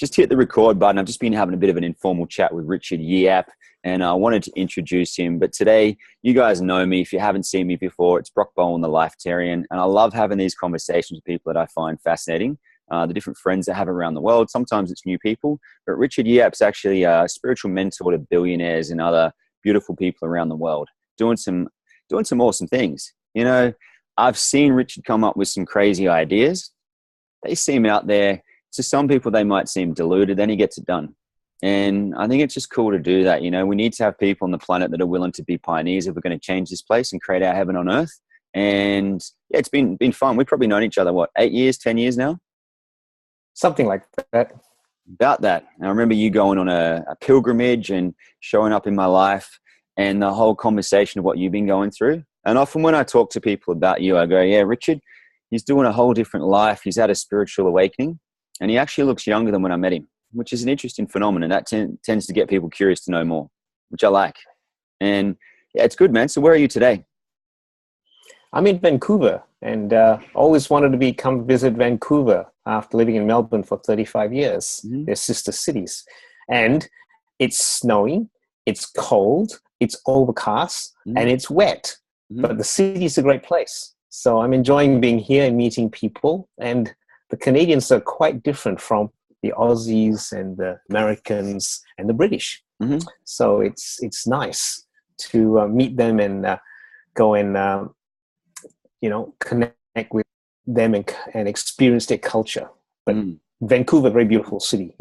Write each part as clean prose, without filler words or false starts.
just hit the record button. I've just been having a bit of an informal chat with Richard Yiap, and I wanted to introduce him. But today, you guys know me. If you haven't seen me before, it's Brock Bowen, the Lifetarian, and I love having these conversations with people that I find fascinating. The different friends I have around the world. Sometimes it's new people, but Richard Yiap's actually a spiritual mentor to billionaires and other beautiful people around the world, doing some awesome things. You know, I've seen Richard come up with some crazy ideas. They seem out there. To some people, they might seem deluded. Then he gets it done. And I think it's just cool to do that. You know, we need to have people on the planet that are willing to be pioneers if we're going to change this place and create our heaven on earth. And yeah, it's been fun. We've probably known each other, 8 years, 10 years now? Something like that. About that. I remember you going on a pilgrimage and showing up in my life and the whole conversation of what you've been going through. And often when I talk to people about you, I go, yeah, Richard, he's doing a whole different life. He's had a spiritual awakening and he actually looks younger than when I met him, which is an interesting phenomenon. That tends to get people curious to know more, which I like. And yeah, it's good, man. So where are you today? I'm in Vancouver and always wanted to come visit Vancouver after living in Melbourne for 35 years. Mm-hmm. They're sister cities. And it's snowing, it's cold, it's overcast, and it's wet. Mm-hmm. But the city's a great place. So I'm enjoying being here and meeting people. And the Canadians are quite different from the Aussies and the Americans and the British. Mm-hmm. So it's nice to meet them and go and connect with them and experience their culture. But Vancouver, very beautiful city,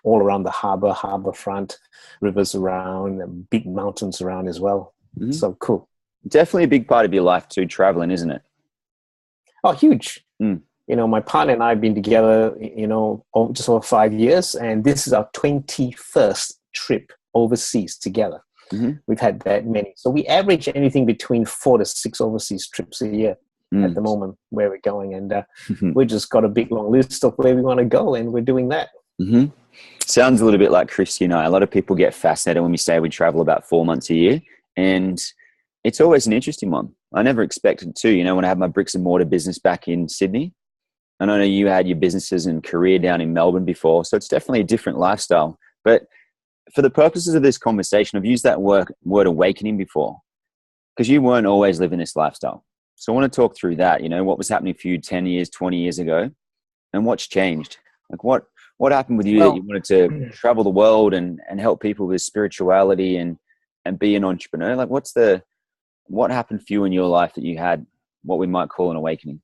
all around the harbor front, rivers around, and big mountains around as well. Mm-hmm. So cool. Definitely a big part of your life too, traveling, isn't it? Oh, huge. My partner and I have been together, just over 5 years, and this is our 21st trip overseas together. Mm-hmm. We've had that many. So we average anything between 4 to 6 overseas trips a year at the moment where we're going. And we've just got a big long list of where we want to go, and we're doing that. Mm-hmm. Sounds a little bit like Christy and I. A lot of people get fascinated when we say we travel about 4 months a year. And it's always an interesting one. I never expected to, when I had my bricks and mortar business back in Sydney. And I know you had your businesses and career down in Melbourne before. So it's definitely a different lifestyle. But for the purposes of this conversation, I've used that word awakening before because you weren't always living this lifestyle. So I want to talk through that, what was happening for you 10 years, 20 years ago and what's changed? Like what happened with you that you wanted to travel the world and help people with spirituality and be an entrepreneur? Like what happened for you in your life that you had what we might call an awakening?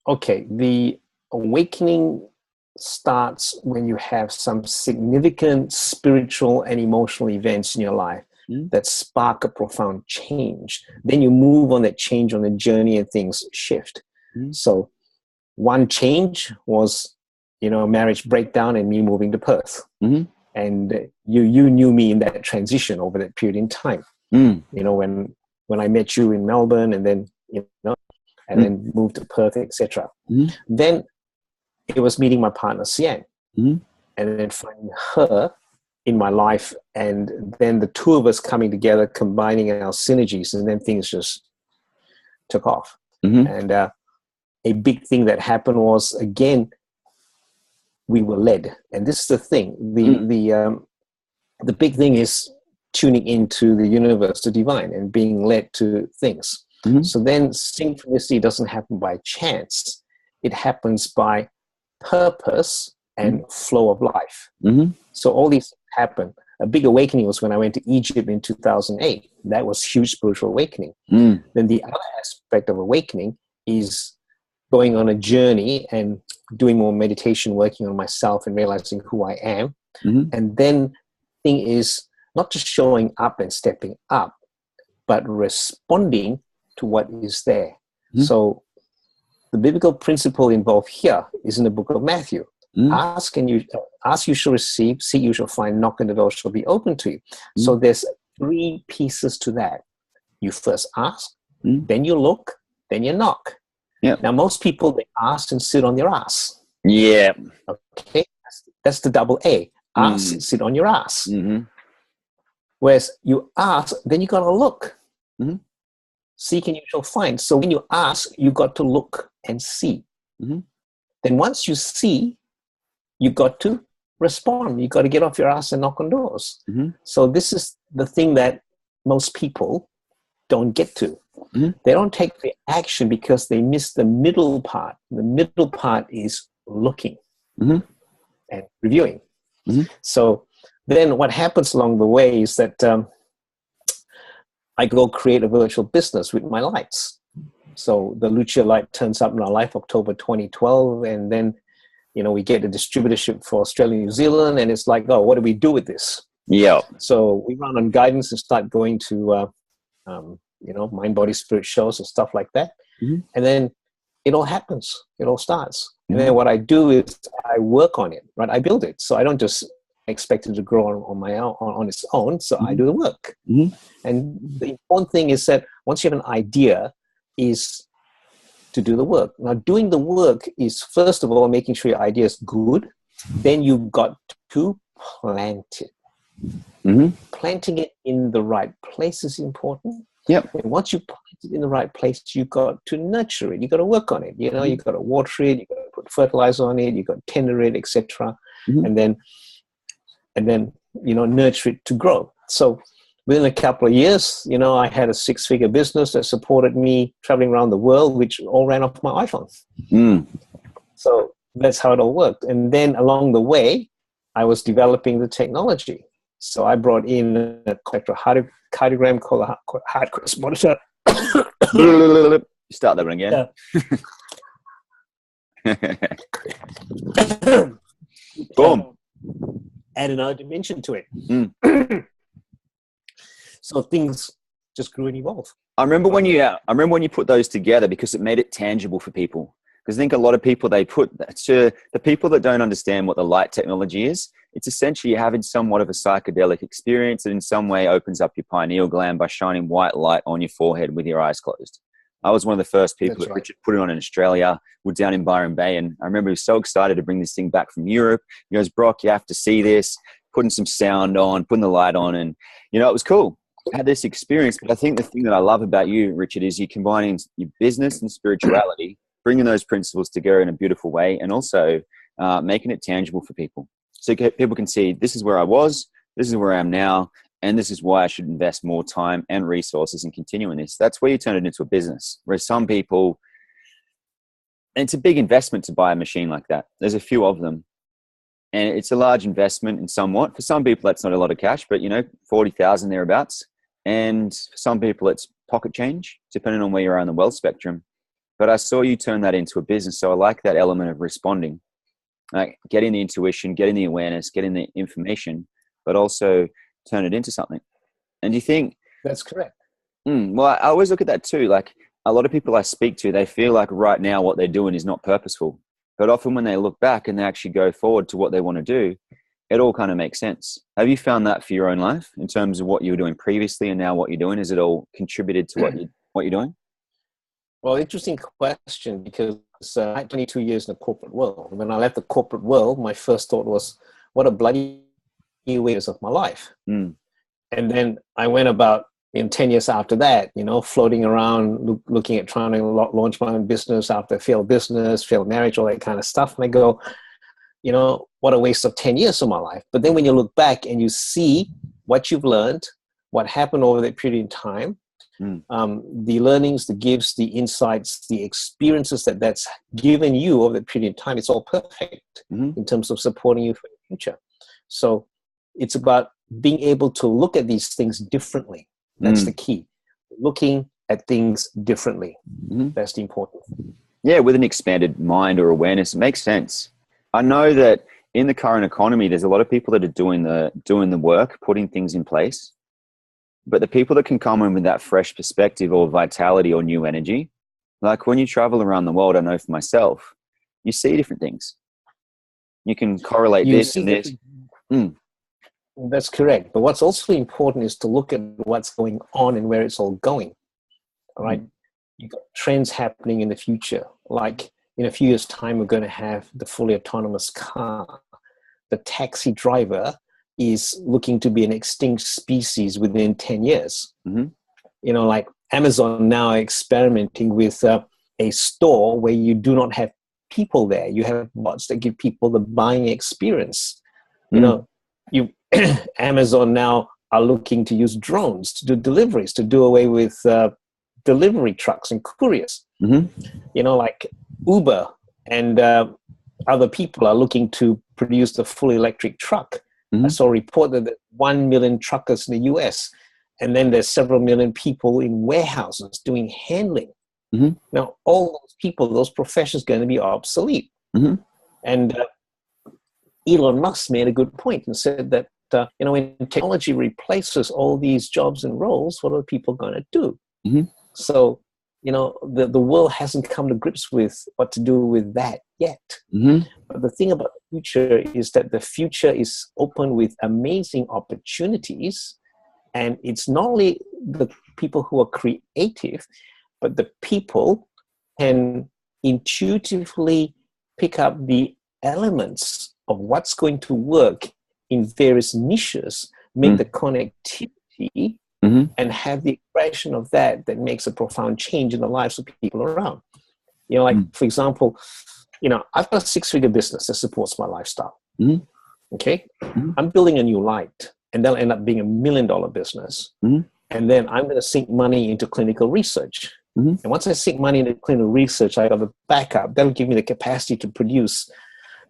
Okay. The awakening starts when you have some significant spiritual and emotional events in your life that spark a profound change. Then you move on that change on the journey and things shift. So one change was, marriage breakdown and me moving to Perth. Mm-hmm. And you knew me in that transition over that period in time. When I met you in Melbourne and then, then moved to Perth, etc. Then it was meeting my partner, Sian, and then finding her in my life, and then the two of us coming together, combining our synergies, and then things just took off. And a big thing that happened was, again, we were led. And this is the thing. The big thing is tuning into the universe, the divine, and being led to things. So then synchronicity doesn't happen by chance. It happens by purpose and flow of life. So all these happen. A big awakening was when I went to Egypt in 2008. That was huge spiritual awakening. Then the other aspect of awakening is going on a journey and doing more meditation, working on myself and realizing who I am. And then the thing is not just showing up and stepping up, but responding to what is there. So the biblical principle involved here is in the book of Matthew. Ask you shall receive, seek you shall find, knock and the door shall be open to you. So there's 3 pieces to that. You first ask, then you look, then you knock. Yeah. Now most people, they ask and sit on their ass. Yeah. Okay. That's the double A. Ask, sit on your ass. Whereas you ask, then you got to look. Seek and you shall find. So when you ask, you got to look and see. Then once you see, you got to respond. You got to get off your ass and knock on doors. Mm-hmm. So this is the thing that most people don't get to. Mm-hmm. They don't take the action because they miss the middle part. The middle part is looking Mm-hmm. and reviewing. Mm-hmm. So then what happens along the way is that I go create a virtual business with my lights. So the Lucia light turns up in our life October 2012, and then we get a distributorship for Australia, New Zealand, and it's like, oh, what do we do with this? Yeah. So we run on guidance and start going to mind, body, spirit shows and stuff like that. Mm-hmm. And then it all happens. It all starts. Mm-hmm. And then what I do is I work on it, right? I build it. So I don't just expect it to grow on my own, on its own. So Mm-hmm. I do the work. Mm-hmm. And the important thing is that once you have an idea, is to do the work. Now, doing the work is, first of all, making sure your idea is good. Then you've got to plant it. Mm-hmm. Planting it in the right place is important. Yep. And once you plant it in the right place, you've got to nurture it. You've got to work on it. You've got to water it. You've got to put fertilizer on it. You've got to tender it, etc. Mm-hmm. And then nurture it to grow. So within a couple of years, I had a 6-figure business that supported me traveling around the world, which all ran off my iPhone. Mm. So that's how it all worked. And then along the way, I was developing the technology. So I brought in a electrocardiogram called a heart rate monitor. Start that one again. Yeah. Boom. Add another dimension to it. Mm. So things just grew and evolved. I remember when you put those together, because it made it tangible for people. Because I think a lot of people, they put to the people that don't understand what the light technology is, it's essentially having somewhat of a psychedelic experience that in some way opens up your pineal gland by shining white light on your forehead with your eyes closed. I was one of the first people that Richard put it on in Australia. We're down in Byron Bay, and I remember he was so excited to bring this thing back from Europe. He goes, "Brock, you have to see this." Putting some sound on, putting the light on, and it was cool. I had this experience, but I think the thing that I love about you, Richard, is you combining your business and spirituality, bringing those principles together in a beautiful way, and also making it tangible for people. So people can see, this is where I was, this is where I am now, and this is why I should invest more time and resources in continuing this. That's where you turn it into a business. Whereas some people, and it's a big investment to buy a machine like that. There's a few of them. And it's a large investment in somewhat. For some people, that's not a lot of cash, but 40,000 thereabouts. And for some people, it's pocket change, depending on where you are on the wealth spectrum. But I saw you turn that into a business. So I like that element of responding, like getting the intuition, getting the awareness, getting the information, but also turn it into something. And do you think that's correct? Well, I always look at that too. Like a lot of people I speak to, they feel like right now what they're doing is not purposeful. But often when they look back and they actually go forward to what they want to do, it all kind of makes sense. Have you found that for your own life in terms of what you were doing previously and now what you're doing? Has it all contributed to what you're doing? Well, interesting question, because I had 22 years in the corporate world. When I left the corporate world, my first thought was, what a bloody years of my life. Mm. And then I went about in 10 years after that, floating around, looking at trying to launch my own business after failed business, failed marriage, all that kind of stuff. And I go, what a waste of 10 years of my life. But then when you look back and you see what you've learned, what happened over that period in time, the learnings, the gifts, the insights, the experiences that's given you over that period in time, it's all perfect in terms of supporting you for the future. So it's about being able to look at these things differently. That's the key. Looking at things differently. That's the important thing. Yeah, with an expanded mind or awareness, it makes sense. I know that in the current economy, there's a lot of people that are doing the work, putting things in place. But the people that can come in with that fresh perspective or vitality or new energy, like when you travel around the world, I know for myself, you see different things. You can correlate this and this. That's correct. But what's also important is to look at what's going on and where it's all going. All right. You've got trends happening in the future. Like in a few years' time, we're going to have the fully autonomous car. The taxi driver is looking to be an extinct species within 10 years. Like Amazon now experimenting with a store where you do not have people there. You have bots that give people the buying experience. You know, Amazon now are looking to use drones to do deliveries, to do away with delivery trucks and couriers. You know, like Uber and other people are looking to produce the full electric truck. I saw a report that 1 million truckers in the US, and then there's several million people in warehouses doing handling. Now, all those people, those professions, going to be obsolete. And Elon Musk made a good point and said that, you know, when technology replaces all these jobs and roles, what are people going to do? So, you know, the world hasn't come to grips with what to do with that yet. But the thing about the future is that the future is open with amazing opportunities. And it's not only the people who are creative, but the people can intuitively pick up the elements of what's going to work in various niches, make the connectivity, and have the expression of that makes a profound change in the lives of people around. You know, like, for example, you know, I've got a 6-figure business that supports my lifestyle. Okay? I'm building a new light, and that'll end up being $1 million business. And then I'm going to sink money into clinical research. And once I sink money into clinical research, I have a backup. That'll give me the capacity to produce,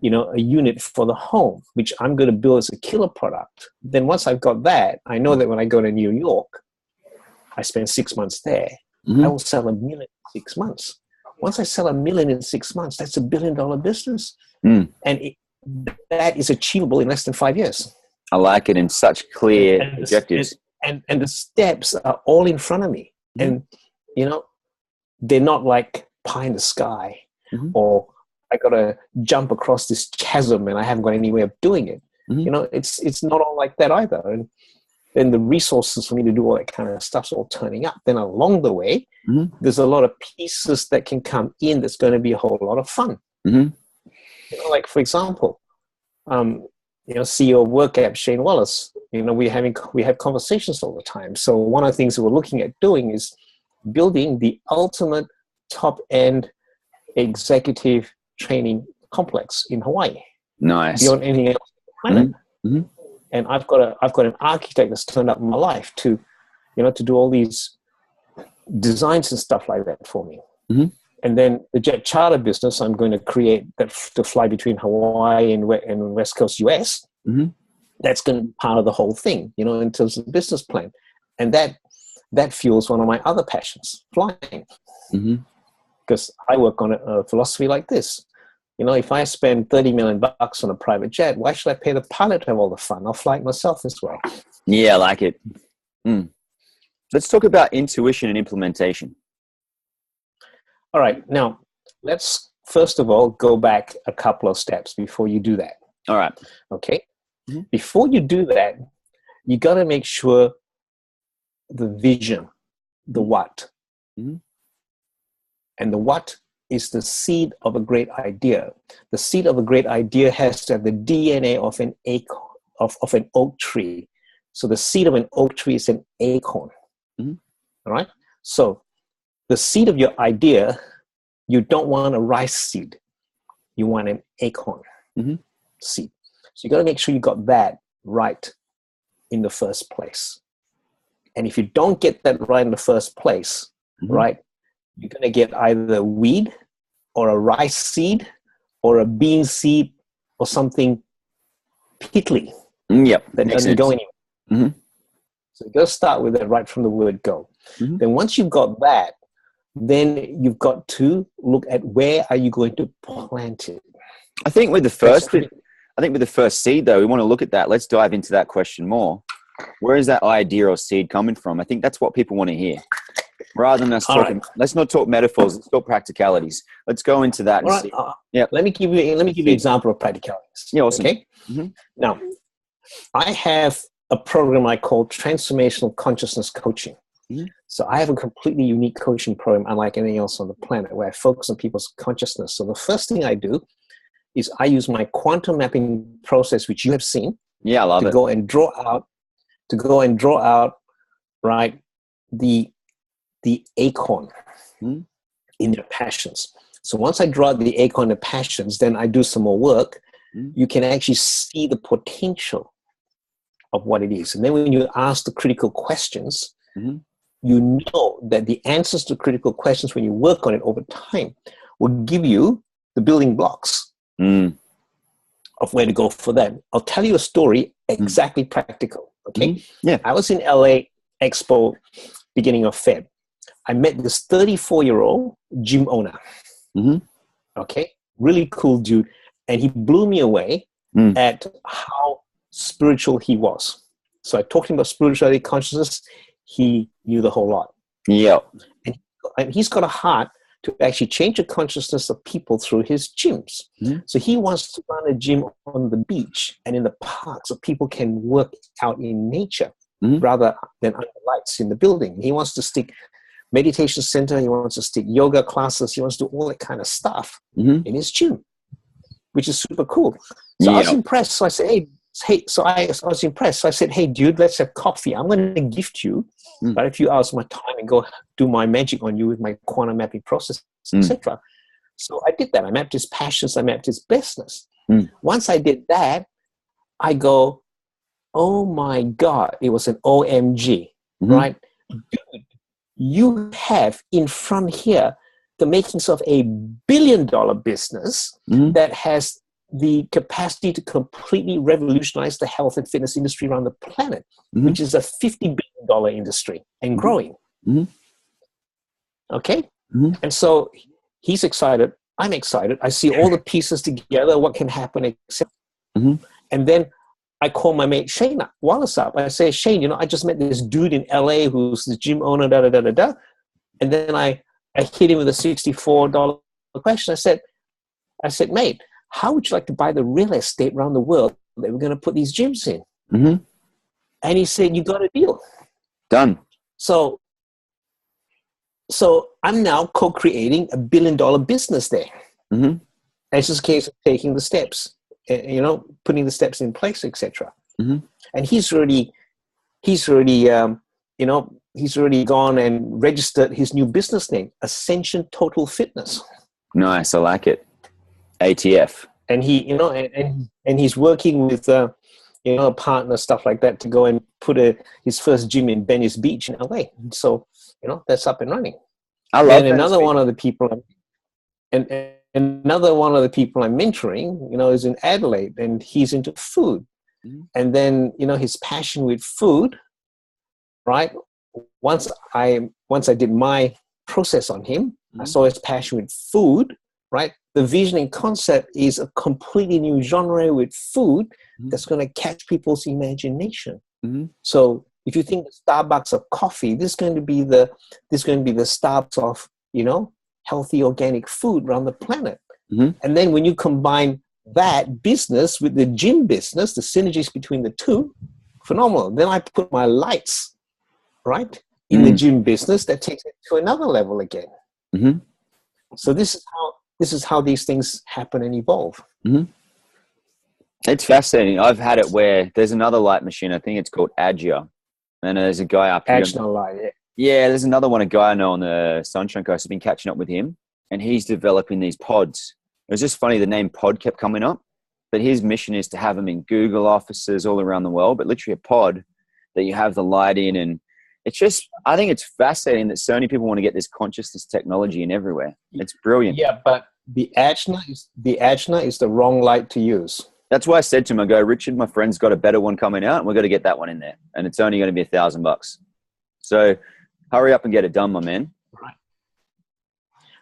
you know, a unit for the home, which I'm going to build as a killer product. Then once I've got that, I know that when I go to New York, I spend 6 months there. I will sell $1 million in 6 months. Once I sell $1 million in 6 months, that's $1 billion business. And that is achievable in less than 5 years. I like it in such clear objectives. And the steps are all in front of me. And, you know, they're not like pie in the sky or I got to jump across this chasm and I haven't got any way of doing it. You know, it's not all like that either. And then the resources for me to do all that kind of stuff's all turning up. Then along the way, there's a lot of pieces that can come in that's going to be a whole lot of fun. You know, like, for example, you know, CEO of Work App, Shane Wallace, you know, we have conversations all the time. So one of the things that we're looking at doing is building the ultimate top-end executive training complex in Hawaii. Nice. Beyond anything else on the planet. And I've got an architect that's turned up in my life to, you know, to do all these designs and stuff like that for me. And then the jet charter business, I'm going to create that to fly between Hawaii and West Coast US. That's going to be part of the whole thing, you know, in terms of the business plan. And that fuels one of my other passions, flying. Because I work on a philosophy like this. You know, if I spend $30 million on a private jet, why should I pay the pilot to have all the fun? I'll fly it myself as well. Yeah, I like it. Let's talk about intuition and implementation. All right. Now, let's first of all go back a couple of steps before you do that. All right. Okay. Before you do that, you got to make sure the vision, the what. And the what is the seed of a great idea. The seed of a great idea has to have the DNA of an acorn, of an oak tree. So the seed of an oak tree is an acorn. All right. So the seed of your idea, you don't want a rice seed. You want an acorn seed. So you got to make sure you got that right in the first place. And if you don't get that right in the first place, right, you're going to get either a weed or a rice seed or a bean seed or something piddly that doesn't go anywhere. So you got to start with it right from the word go. Then once you've got that, then you've got to look at where are you going to plant it. I think with the first seed, though, we want to look at that. Let's dive into that question more. Where is that idea or seed coming from? I think that's what people want to hear. Rather than us talking, let's not talk metaphors. Let's talk practicalities. Let's go into that. And see. Let me give you an example of practicalities. Yeah, awesome. Okay. Now, I have a program I call Transformational Consciousness Coaching. So I have a completely unique coaching program, unlike anything else on the planet, where I focus on people's consciousness. So the first thing I do is I use my quantum mapping process, which you have seen. Yeah, I love it. To go and draw out, right, the acorn in their passions. So once I draw out the acorn of passions, then I do some more work. Mm. You can actually see the potential of what it is. And then when you ask the critical questions, Mm-hmm. you know that the answers to critical questions, when you work on it over time, will give you the building blocks of where to go for that. I'll tell you a story exactly practical. Okay. Yeah. I was in LA Expo beginning of Feb. I met this 34-year-old gym owner. Okay. Really cool dude. And he blew me away at how spiritual he was. So I talked to him about spirituality, consciousness. He knew the whole lot. Yeah. And he's got a heart to actually change the consciousness of people through his gyms. So he wants to run a gym on the beach and in the park so people can work out in nature rather than under lights in the building. He wants to stick meditation center. He wants to stick yoga classes. He wants to do all that kind of stuff in his gym, which is super cool. So I was impressed. So I said, I was impressed. So I said, hey, dude, let's have coffee. I'm going to gift you about a few hours of my time and go do my magic on you with my quantum mapping process, etc. So I did that. I mapped his passions. I mapped his business. Once I did that, I go, oh my God, it was an OMG, right? Dude, you have in front here the makings of a billion-dollar business that has the capacity to completely revolutionize the health and fitness industry around the planet, which is a $50 billion industry and growing. Okay? And so he's excited. I'm excited. I see all the pieces together, what can happen, etc. And then I call my mate Shane Wallace up. I say, Shane, I just met this dude in LA who's the gym owner, da-da-da-da-da. And then I hit him with a $64 question. I said, mate, how would you like to buy the real estate around the world that we're going to put these gyms in? And he said, you got a deal. Done. So I'm now co-creating $1 billion business there. And it's just a case of taking the steps, putting the steps in place, etc. And he's already gone and registered his new business name, Ascension Total Fitness. Nice. I like it. ATF. And he, and he's working with, a partner, stuff like that, to go and put his first gym in Venice Beach in LA. So, that's up and running. I love and another one of the people, another one of the people I'm mentoring, is in Adelaide, and he's into food. And then, his passion with food, right? Once I did my process on him, I saw his passion with food, right? The vision and concept is a completely new genre with food that's going to catch people's imagination. So if you think the Starbucks of coffee, this is going to be the Starbucks of, healthy organic food around the planet. And then when you combine that business with the gym business, the synergies between the two, phenomenal. Then I put my lights, right, in the gym business that takes it to another level again. So this is how these things happen and evolve. It's fascinating. I've had it where there's another light machine. I think it's called Agia. And there's a guy up here. Agile light, yeah. Yeah, there's another one, a guy I know on the Sunshine Coast. I've been catching up with him, and he's developing these pods. It was just funny, the name pod kept coming up, but his mission is to have them in Google offices all around the world, but literally a pod that you have the light in. And it's just, I think it's fascinating that so many people want to get this consciousness technology in everywhere. It's brilliant. Yeah, but the Ajna is the wrong light to use. That's why I said to him, I go, Richard, my friend's got a better one coming out, and we've got to get that one in there. And it's only going to be $1,000. So hurry up and get it done, my man. Right.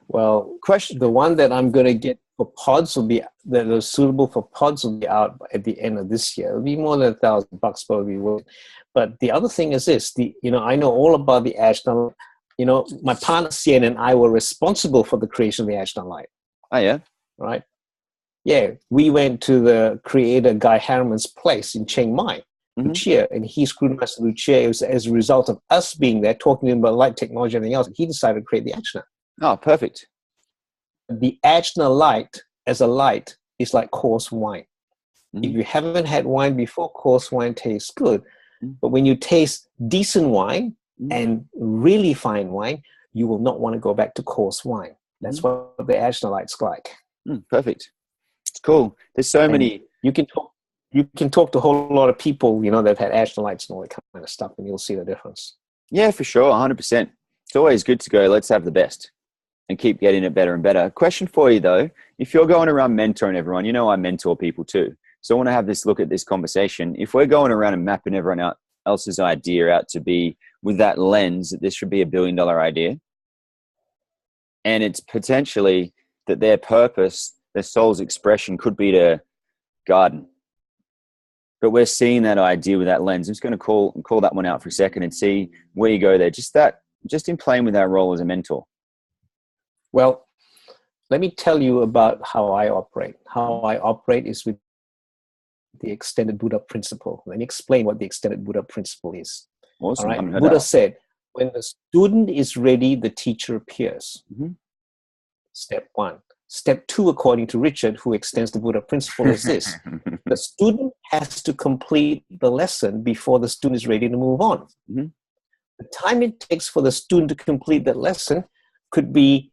Well, the one that I'm going to get for pods that are suitable for pods will be out at the end of this year. It'll be more than $1,000 probably. But the other thing is this, I know all about the Ajna. My partner Sian and I were responsible for the creation of the Ajna light. Oh yeah. Right. Yeah, we went to the creator Guy Harriman's place in Chiang Mai, Lucia, and he screwed us to Lucia. It was as a result of us being there, talking to him about light technology and everything else. He decided to create the Ajna. Oh, perfect. The Ajna light as a light is like coarse wine. If you haven't had wine before, coarse wine tastes good. But when you taste decent wine and really fine wine, you will not want to go back to coarse wine. That's what the Ashnalight's like. Perfect. It's cool. There's so many. You can talk to a whole lot of people, you know, that've had Ashnalight's and all that kind of stuff, and you'll see the difference. Yeah, for sure. 100%. It's always good to go, let's have the best and keep getting it better and better. Question for you though, if you're going around mentoring everyone, you know, I mentor people too. So I want to have this look at this conversation. If we're going around and mapping everyone else's idea out to be with that lens that this should be $1 billion idea, and it's potentially that their purpose, their soul's expression could be to garden. But we're seeing that idea with that lens. I'm just going to call that one out for a second and see where you go there. Just in playing with that role as a mentor. Well, let me tell you about how I operate. How I operate is with the extended Buddha principle. Let me explain what the extended Buddha principle is. Awesome. All right? Buddha said, when the student is ready, the teacher appears. Step 1. Step 2, according to Richard, who extends the Buddha principle, is this. The student has to complete the lesson before the student is ready to move on. The time it takes for the student to complete that lesson could be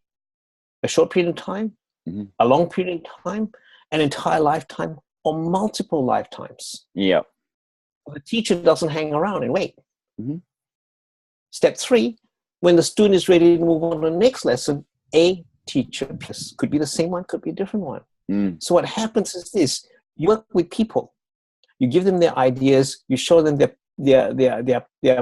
a short period of time, a long period of time, an entire lifetime, or multiple lifetimes. Yeah. The teacher doesn't hang around and wait. Step 3, when the student is ready to move on to the next lesson, a teacher appears. Could be the same one, could be a different one. So what happens is this: you work with people, you give them their ideas, you show them their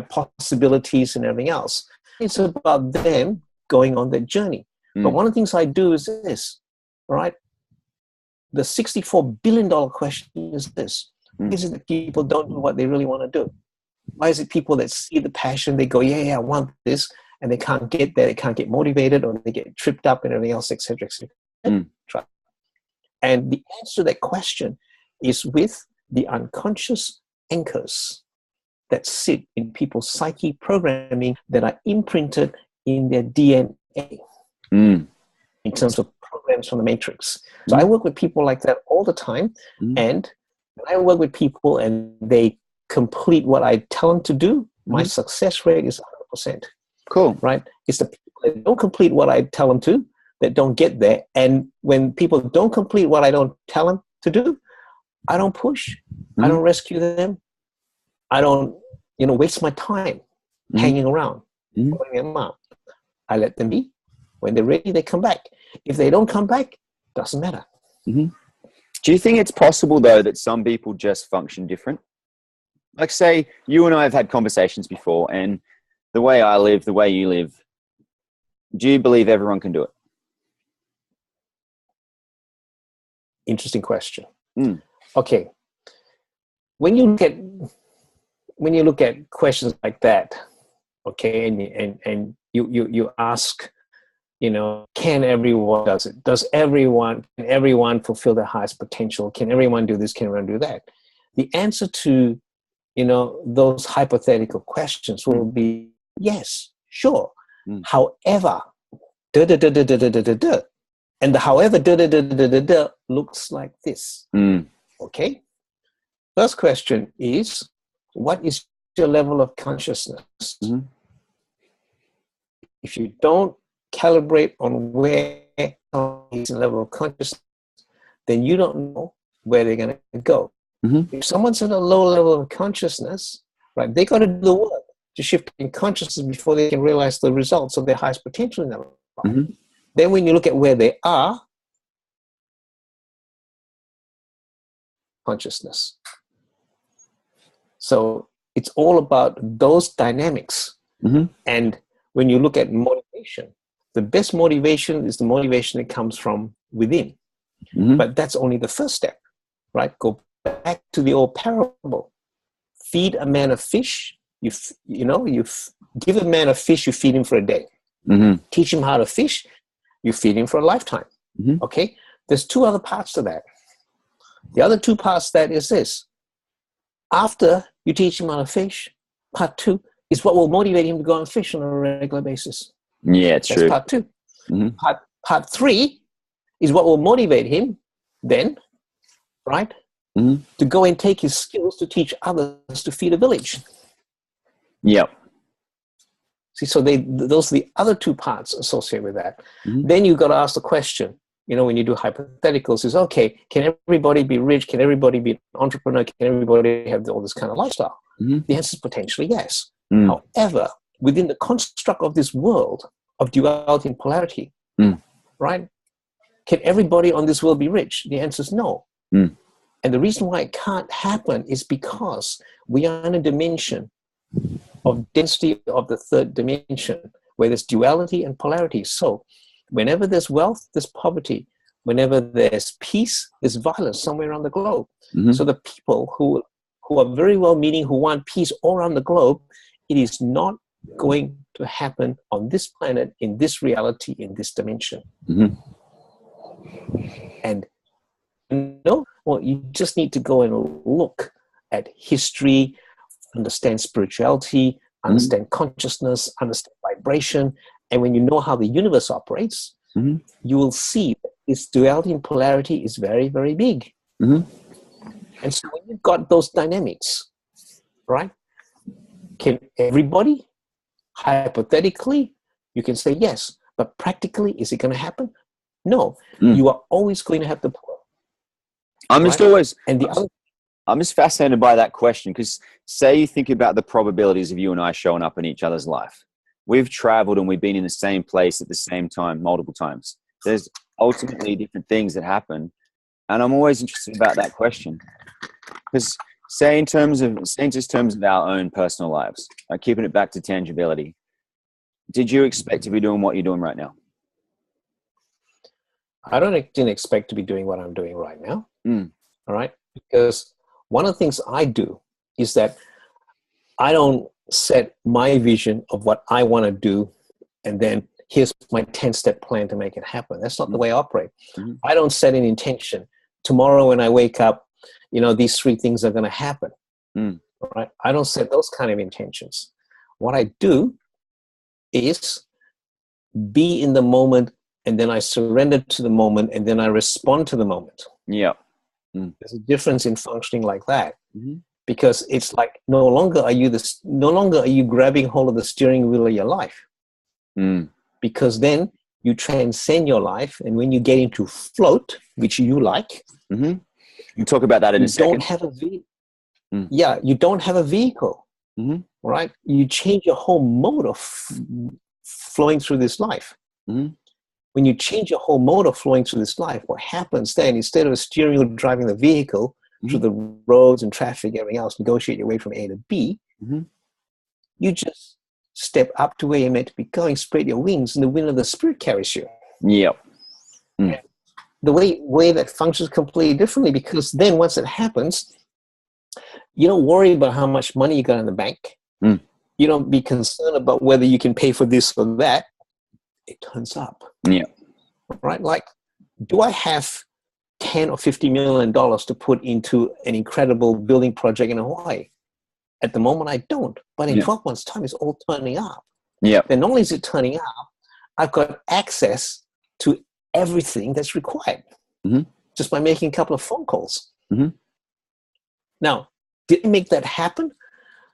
possibilities and everything else. It's about them going on their journey. But one of the things I do is this, right? The $64 billion question is this. Why is it that people don't do what they really want to do? Why is it people that see the passion, they go, yeah, I want this, and they can't get there, they can't get motivated, or they get tripped up and everything else, etc., etc. And the answer to that question is with the unconscious anchors that sit in people's psyche programming that are imprinted in their DNA in terms of programs from the matrix. So I work with people like that all the time. And when I work with people and they complete what I tell them to do, my success rate is 100%. Cool. Right? It's the people that don't complete what I tell them to that don't get there. And when people don't complete what I don't tell them to do, I don't push. I don't rescue them. I don't, waste my time hanging around, pulling them out. I let them be. When they're ready, they come back. If they don't come back, doesn't matter. Do you think it's possible, though, that some people just function different? Like, say, you and I have had conversations before, and the way I live, the way you live, do you believe everyone can do it? Interesting question. Okay. When you look at questions like that, okay, and you ask, can everyone does it? Can everyone fulfill their highest potential? Can everyone do this? Can everyone do that? The answer to, those hypothetical questions will be yes, sure. However, and the however looks like this. Okay. First question is, what is your level of consciousness? If you don't calibrate on where is the level of consciousness, then you don't know where they're going to go. If someone's at a low level of consciousness, right, they got to do the work to shift in consciousness before they can realize the results of their highest potential in their life. Then when you look at where they are, consciousness. So it's all about those dynamics. And when you look at motivation, the best motivation is the motivation that comes from within. But that's only the first step, right? Go back to the old parable. Feed a man a fish. You give a man a fish, you feed him for a day. Teach him how to fish, you feed him for a lifetime. Okay? There's two other parts to that. The other two parts to that is this. After you teach him how to fish, part 2 is what will motivate him to go and fish on a regular basis. Yeah, it's true. That's part 2. Part 3 is what will motivate him then, right, to go and take his skills to teach others to feed a village. Yep. See, so those are the other two parts associated with that. Mm-hmm. Then you've got to ask the question, when you do hypotheticals, is okay, can everybody be rich? Can everybody be an entrepreneur? Can everybody have all this kind of lifestyle? Mm-hmm. The answer is potentially yes. Mm. However, within the construct of this world of duality and polarity, right? Can everybody on this world be rich? The answer is no. Mm. And the reason why it can't happen is because we are in a dimension of density of the third dimension, where there's duality and polarity. So whenever there's wealth, there's poverty. Whenever there's peace, there's violence somewhere around the globe. Mm-hmm. So the people who are very well-meaning, who want peace all around the globe, it is not going to happen on this planet, in this reality, in this dimension. Mm-hmm. And well, you just need to go and look at history, understand spirituality, understand consciousness, understand vibration. And when you know how the universe operates, you will see that this duality and polarity is very, very big. And so when you've got those dynamics, right, can everybody, hypothetically, you can say yes, but practically, is it going to happen? No. You are always going to have the poor. I'm just fascinated by that question, because say you think about the probabilities of you and I showing up in each other's life. We've traveled and we've been in the same place at the same time multiple times. There's ultimately different things that happen. And I'm always interested about that question. Because say in terms of our own personal lives, like keeping it back to tangibility, did you expect to be doing what you're doing right now? I didn't expect to be doing what I'm doing right now. All right. Because one of the things I do is that I don't set my vision of what I want to do and then here's my 10-step plan to make it happen. That's not the way I operate. I don't set an intention. Tomorrow when I wake up, these 3 things are going to happen. Right? I don't set those kind of intentions. What I do is be in the moment, and then I surrender to the moment, and then I respond to the moment. Yeah. There's a difference in functioning like that, because it's like no longer are you grabbing hold of the steering wheel of your life, because then you transcend your life, and when you get into float, which you like, you talk about that in a second. Don't have a Yeah, you don't have a vehicle, right? You change your whole mode of flowing through this life. When you change your whole mode of flowing through this life, what happens then, instead of a steering wheel driving the vehicle through the roads and traffic, everything else, negotiate your way from A to B, you just step up to where you're meant to be going, spread your wings, and the wind of the spirit carries you. Yep. The way that functions completely differently, because then once it happens, you don't worry about how much money you got in the bank. You don't be concerned about whether you can pay for this or that. It turns up. Yeah. Right? Like, do I have $10 or $50 million to put into an incredible building project in Hawaii? At the moment, I don't. But in 12 months' time, it's all turning up. Yeah. Then not only is it turning up, I've got access to everything that's required just by making a couple of phone calls. Now, did it make that happen?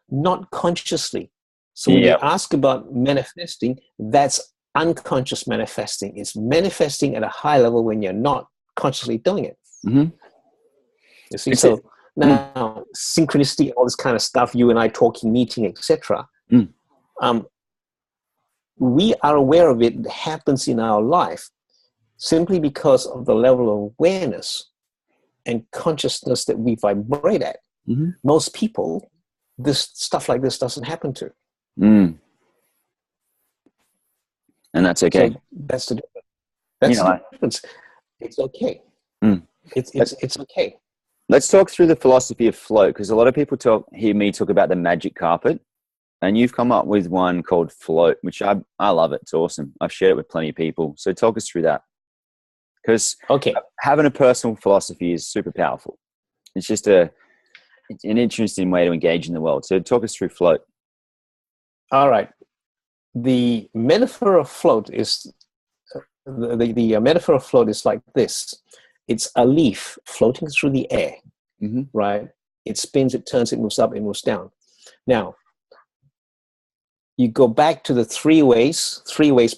Not consciously. So when you ask about manifesting, that's unconscious manifesting. It's manifesting at a high level when you're not consciously doing it. You see, so now synchronicity, all this kind of stuff, you and I talking, meeting, etc. We are aware of it. It happens in our life simply because of the level of awareness and consciousness that we vibrate at. Most people, this stuff like this doesn't happen to. And that's okay. So that's the difference. That's the difference. It's okay. It's okay. Let's talk through the philosophy of float, because a lot of people hear me talk about the magic carpet, and you've come up with one called float, which I love it. It's awesome. I've shared it with plenty of people. So talk us through that, because having a personal philosophy is super powerful. It's just an interesting way to engage in the world. So talk us through float. All right. The metaphor of float is the metaphor of float is like this. It's a leaf floating through the air, right? It spins, it turns, it moves up, it moves down. Now, you go back to the three ways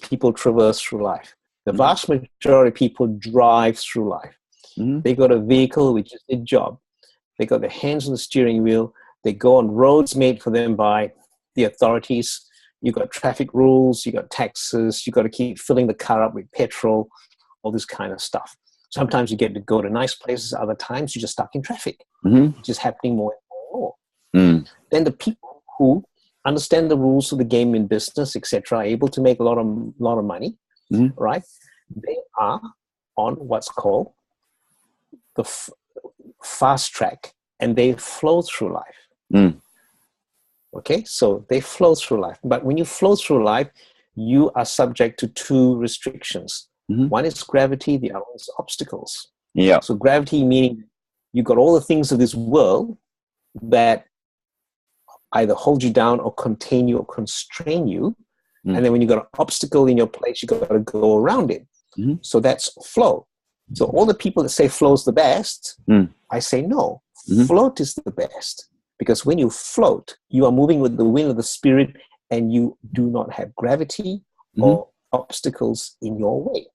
people traverse through life. The vast majority of people drive through life. They got a vehicle, which is a job. They got their hands on the steering wheel. They go on roads made for them by the authorities. You got traffic rules, you got taxes, you got to keep filling the car up with petrol, all this kind of stuff. Sometimes you get to go to nice places, other times you're just stuck in traffic, which is happening more and more. Then the people who understand the rules of the game in business, etc., are able to make a lot of money, right? They are on what's called the fast track, and they flow through life. Okay, so they flow through life. But when you flow through life, you are subject to two restrictions. One is gravity, the other is obstacles. Yeah. So gravity meaning you got all the things of this world that either hold you down or contain you or constrain you. And then when you got an obstacle in your place, you got to go around it. So that's flow. So all the people that say flow is the best, I say no. Float is the best. Because when you float, you are moving with the wind of the spirit and you do not have gravity or obstacles in your way.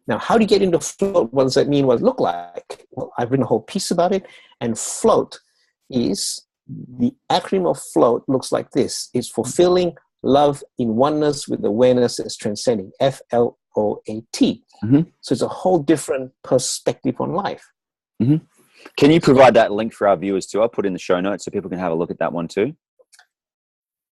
Now, how do you get into float? What does that mean? What does it look like? Well, I've written a whole piece about it. And float is, the acronym of float looks like this. It's fulfilling love in oneness with awareness that's transcending. FLOAT. So it's a whole different perspective on life. Can you provide that link for our viewers too? I'll put in the show notes so people can have a look at that one too.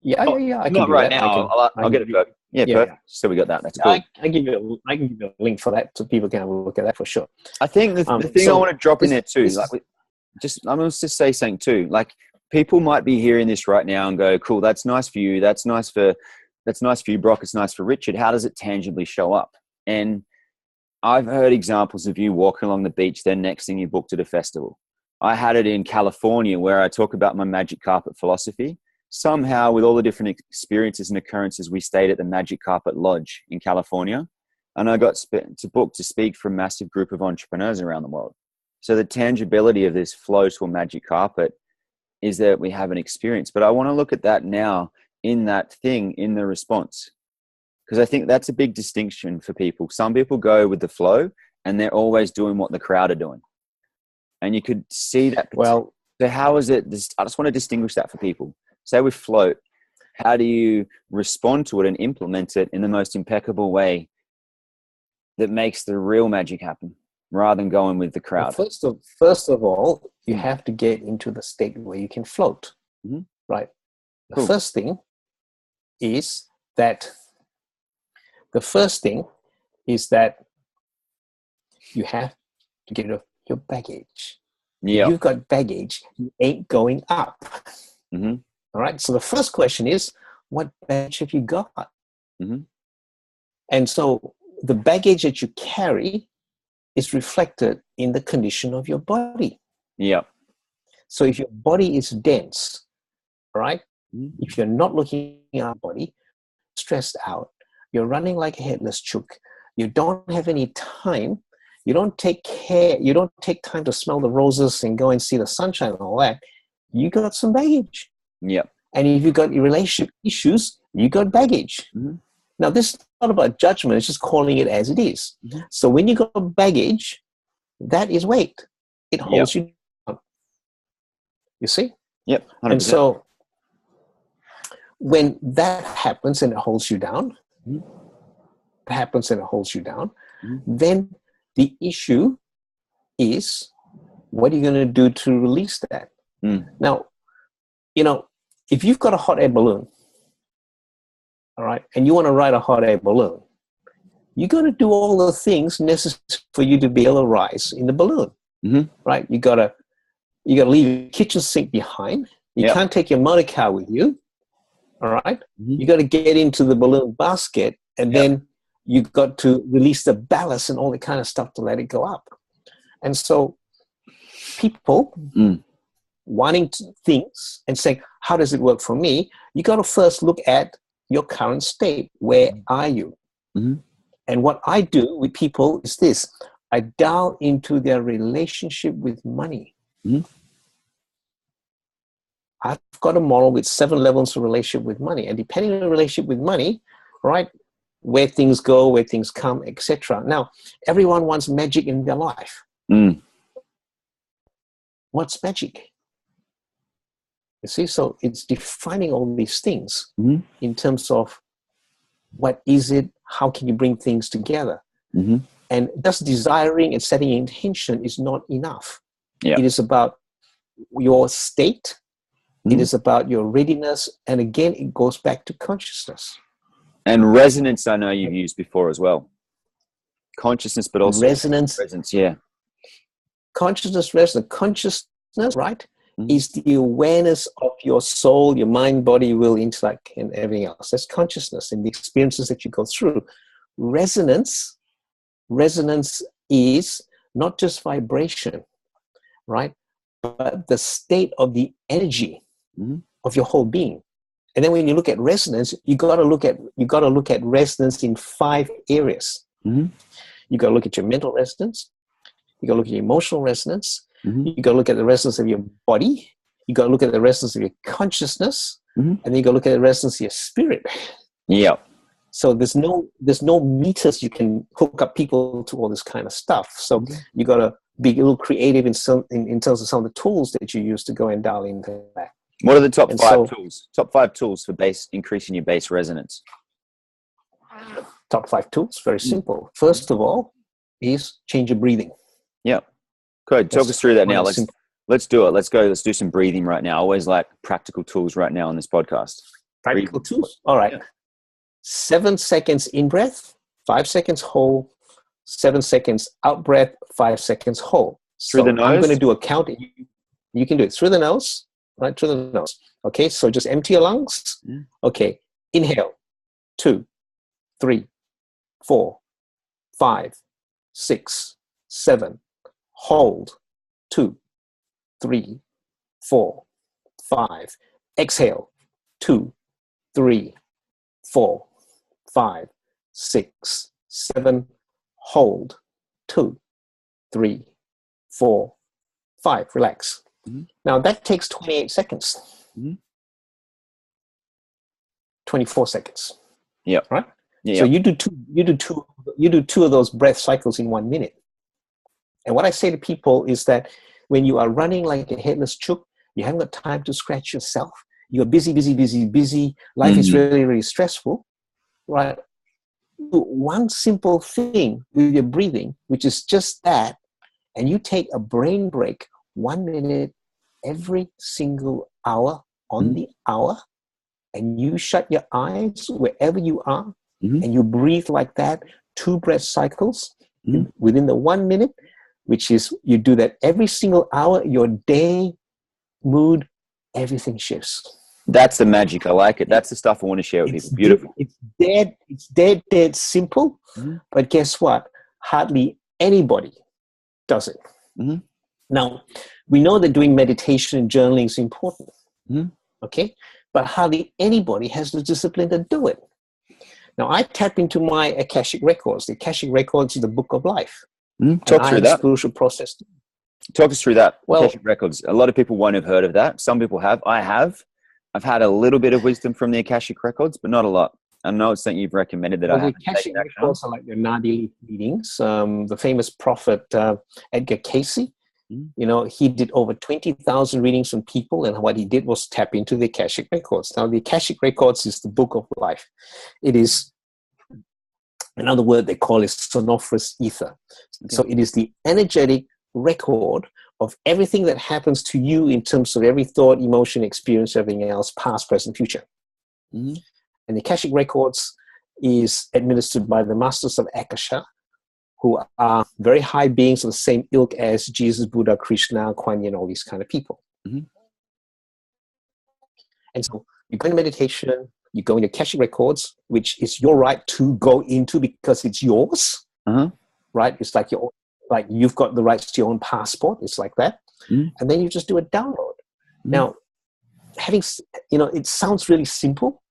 Yeah. I can Not do right that. now. I'll get it. Yeah, perfect. So we got that. That's cool. I can give you a link for that so people can have a look at that for sure. I think the thing I want to drop in there too, I'm going to just say something too. Like, people might be hearing this right now and go, "Cool, that's nice for you. That's nice for you, Brock. It's nice for Richard. How does it tangibly show up?" And I've heard examples of you walking along the beach, then next thing you booked at a festival. I had it in California where I talk about my magic carpet philosophy. Somehow, with all the different experiences and occurrences, we stayed at the Magic Carpet Lodge in California. And I got booked to speak for a massive group of entrepreneurs around the world. So the tangibility of this flow to a magic carpet is that we have an experience. But I want to look at that now in that thing, in the response. Because I think that's a big distinction for people. Some people go with the flow and they're always doing what the crowd are doing. And you could see that. Well, so how is it? I just want to distinguish that for people. Say with float, how do you respond to it and implement it in the most impeccable way that makes the real magic happen rather than going with the crowd? Well, first of all, you have to get into the state where you can float, right? The first thing is that you have to get rid of your baggage. Yeah. If you've got baggage, you ain't going up. All right. So the first question is, what baggage have you got? And so the baggage that you carry is reflected in the condition of your body. Yeah. So if your body is dense, right? If you're not looking at your body, stressed out, you're running like a headless chook, you don't have any time, you don't take time to smell the roses and go and see the sunshine and all that, you got some baggage. Yeah. And if you've got relationship issues, you got baggage. Now, this is not about judgment, it's just calling it as it is. So when you got baggage, that is weight. It holds you down. You see? Yep. 100%. And so when that happens and it holds you down, then the issue is, what are you going to do to release that? Now, if you've got a hot air balloon, all right, and you want to ride a hot air balloon, you got to do all the things necessary for you to be able to rise in the balloon, right? You got to leave your kitchen sink behind. You can't take your motor car with you, all right? You got to get into the balloon basket, and then you got to release the ballast and all that kind of stuff to let it go up. And so people wanting things and saying, how does it work for me? You got to first look at your current state. Where are you? And what I do with people is this. I dial into their relationship with money. I've got a model with 7 levels of relationship with money. And depending on the relationship with money, right, where things go, where things come, etc. Now, everyone wants magic in their life. What's magic? You see, so it's defining all these things in terms of what is it, how can you bring things together? And just desiring and setting intention is not enough. Yeah. It is about your state. It is about your readiness. And again, it goes back to consciousness. And resonance, I know you've used before as well. Consciousness, but also resonance. Yeah. Consciousness, resonance. Consciousness, right, is the awareness of your soul, your mind, body, will, intellect, and everything else. That's consciousness and the experiences that you go through. Resonance is not just vibration, right, but the state of the energy of your whole being. And then when you look at resonance, you got to look at resonance in 5 areas. You got to look at your mental resonance. You got to look at your emotional resonance. You got to look at the resonance of your body. You got to look at the resonance of your consciousness, and then you got to look at the resonance of your spirit. Yeah. So there's no meters you can hook up people to all this kind of stuff. So you got to be a little creative in terms of some of the tools that you use to go and dial into that. What are the top 5 tools? Top 5 tools for increasing your base resonance. Top 5 tools, very simple. First of all, is change your breathing. Yeah. Good. Talk us through that now. Let's do it. Let's go. Let's do some breathing right now. I always like practical tools right now on this podcast. Practical tools. All right. Yeah. 7 seconds in breath, 5 seconds hold, 7 seconds out breath, 5 seconds hold. Through the nose? I'm going to do a count. You can do it through the nose, right? Through the nose. Okay. So just empty your lungs. Okay. Inhale. 2, 3, 4, 5, 6, 7. Hold. 2, 3, 4, 5. Exhale. 2, 3, 4, 5, 6, 7. Hold. 2, 3, 4, 5. Relax. Now that takes 28 seconds. 24 seconds. Yeah. Right. Yeah. So you do two of those breath cycles in 1 minute. And what I say to people is that when you are running like a headless chook, you haven't got time to scratch yourself. You're busy. Life is really, really stressful, right? Do one simple thing with your breathing, which is just that, and you take a brain break 1 minute every single hour on the hour, and you shut your eyes wherever you are, and you breathe like that, 2 breath cycles within the 1 minute, which is you do that every single hour, your day, mood, everything shifts. That's the magic. I like it. That's the stuff I want to share with people. Beautiful. It's dead simple, but guess what? Hardly anybody does it. Now, we know that doing meditation and journaling is important, okay? But hardly anybody has the discipline to do it. Now, I tap into my Akashic records. The Akashic records is the book of life. Talk through that. Spiritual process. Talk us through that. Well, Akashic records. A lot of people won't have heard of that. Some people have. I have. I've had a little bit of wisdom from the Akashic records, but not a lot. I know it's something you've recommended that I haven't the Akashic records are like your Nadi readings. The famous prophet Edgar Cayce, he did over 20,000 readings from people, and what he did was tap into the Akashic records. Now, the Akashic records is the book of life. It is, another word they call it sonorous ether. Okay. So it is the energetic record of everything that happens to you in terms of every thought, emotion, experience, everything else, past, present, future. And the Akashic records is administered by the masters of Akasha, who are very high beings of the same ilk as Jesus, Buddha, Krishna, Kuan Yin, all these kind of people. And so you go into meditation, you go into Akashic records, which is your right to go into because it's yours, right? It's like you've got the rights to your own passport. It's like that. And then you just do a download. Now, it sounds really simple,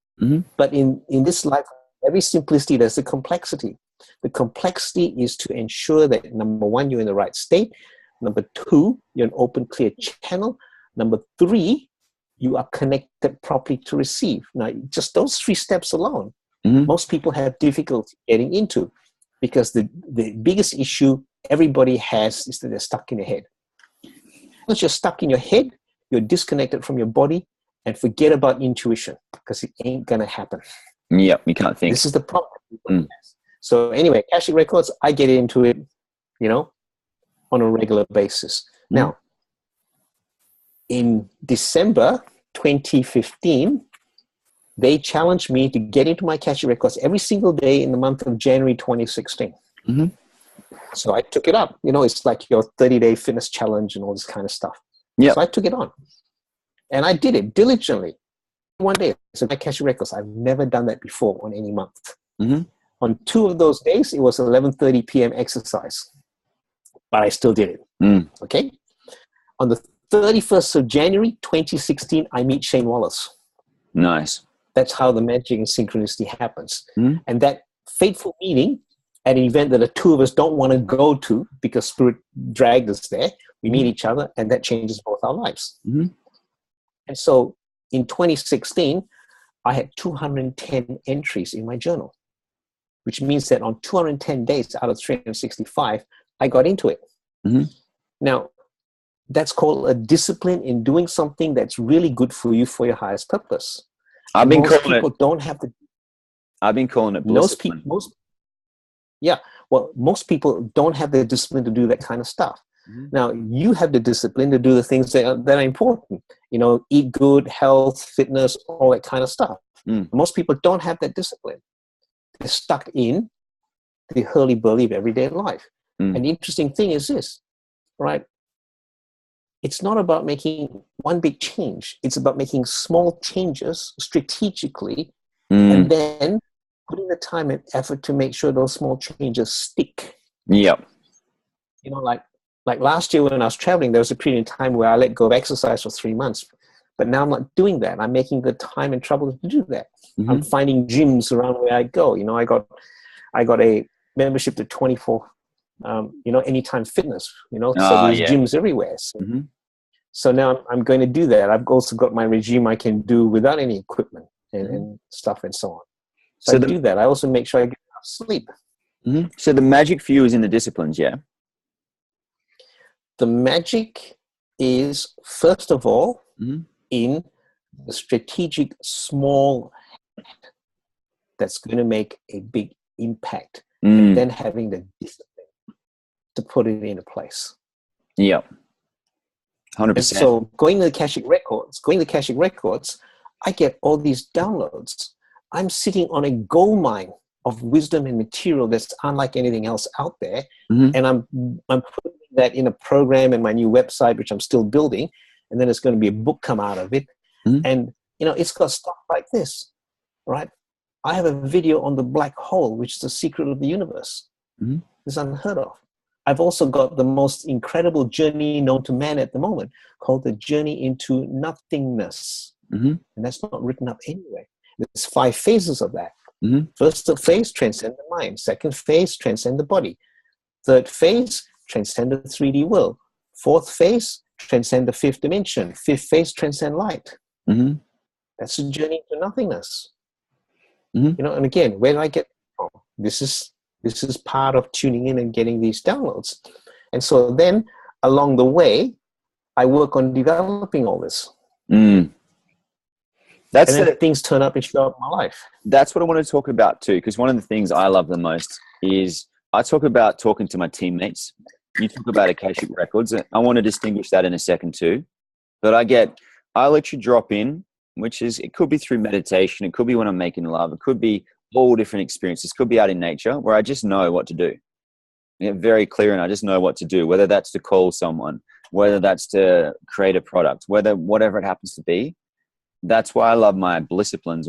but in this life, every simplicity, there's a complexity. The complexity is to ensure that, number 1, you're in the right state. Number 2, you're an open, clear channel. Number 3, you are connected properly to receive. Now, just those 3 steps alone, Mm-hmm. most people have difficulty getting into, because the biggest issue everybody has is that they're stuck in their head. Once you're stuck in your head, you're disconnected from your body, and forget about intuition, because it ain't going to happen. Yep, you can't think. This is the problem. So anyway, Akashic Records, I get into it, on a regular basis. Now, in December 2015, they challenged me to get into my Akashic Records every single day in the month of January 2016. Mm-hmm. So I took it up. It's like your 30-day fitness challenge and all this kind of stuff. Yep. So I took it on. And I did it diligently. One day, so my Akashic Records, I've never done that before on any month. Mm-hmm. On 2 of those days, it was 11:30 p.m. exercise. But I still did it. Okay? On the 31st of January 2016, I meet Shane Wallace. Nice. That's how the magic and synchronicity happens. Mm-hmm. And that fateful meeting at an event that the 2 of us don't want to go to because Spirit dragged us there, we meet each other, and that changes both our lives. Mm-hmm. And so in 2016, I had 210 entries in my journal, which means that on 210 days out of 365, I got into it. Mm-hmm. Now, that's called a discipline in doing something that's really good for you for your highest purpose. I've been most calling people it. don't have the. I've been calling it discipline. Most people don't have the discipline to do that kind of stuff. Mm-hmm. Now, you have the discipline to do the things that are important. Eat good, health, fitness, all that kind of stuff. Most people don't have that discipline. They're stuck in the hurly-burly of everyday life. And the interesting thing is this, right? It's not about making one big change. It's about making small changes strategically and then putting the time and effort to make sure those small changes stick. Yep. Like last year when I was traveling, there was a period of time where I let go of exercise for 3 months. But now I'm not doing that. I'm making the time and trouble to do that. Mm-hmm. I'm finding gyms around where I go. I got a membership to 24, Anytime Fitness, so there's gyms everywhere. So now I'm going to do that. I've also got my regime I can do without any equipment and stuff and so on. So I do that. I also make sure I get enough sleep. Mm-hmm. So the magic for you is in the disciplines, yeah? The magic is, first of all, in the strategic small that's going to make a big impact, and then having the discipline to put it into place. Yep. 100%. And so going to the Akashic Records, I get all these downloads. I'm sitting on a gold mine of wisdom and material that's unlike anything else out there. And I'm putting that in a program in my new website, which I'm still building. And then it's going to be a book come out of it. And, it's got stuff like this, right? I have a video on the black hole, which is the secret of the universe. It's unheard of. I've also got the most incredible journey known to man at the moment called the Journey into Nothingness. And that's not written up anywhere. There's 5 phases of that. First phase, transcend the mind. Second phase, transcend the body. Third phase, transcend the 3D world. Fourth phase, transcend the 5th dimension. Fifth phase, transcend light. That's a journey into nothingness. And again, where do I get from? This is part of tuning in and getting these downloads. And so then along the way, I work on developing all this. That's and then things turn up and show up in my life. That's what I want to talk about too, because one of the things I love the most is I talk about talking to my teammates. You talk about Akashic Records. I want to distinguish that in a second too. But I let you drop in, which is, it could be through meditation. It could be when I'm making love. It could be all different experiences. It could be out in nature where I just know what to do. I get very clear and I just know what to do, whether that's to call someone, whether that's to create a product, whatever it happens to be. That's why I love my disciplines.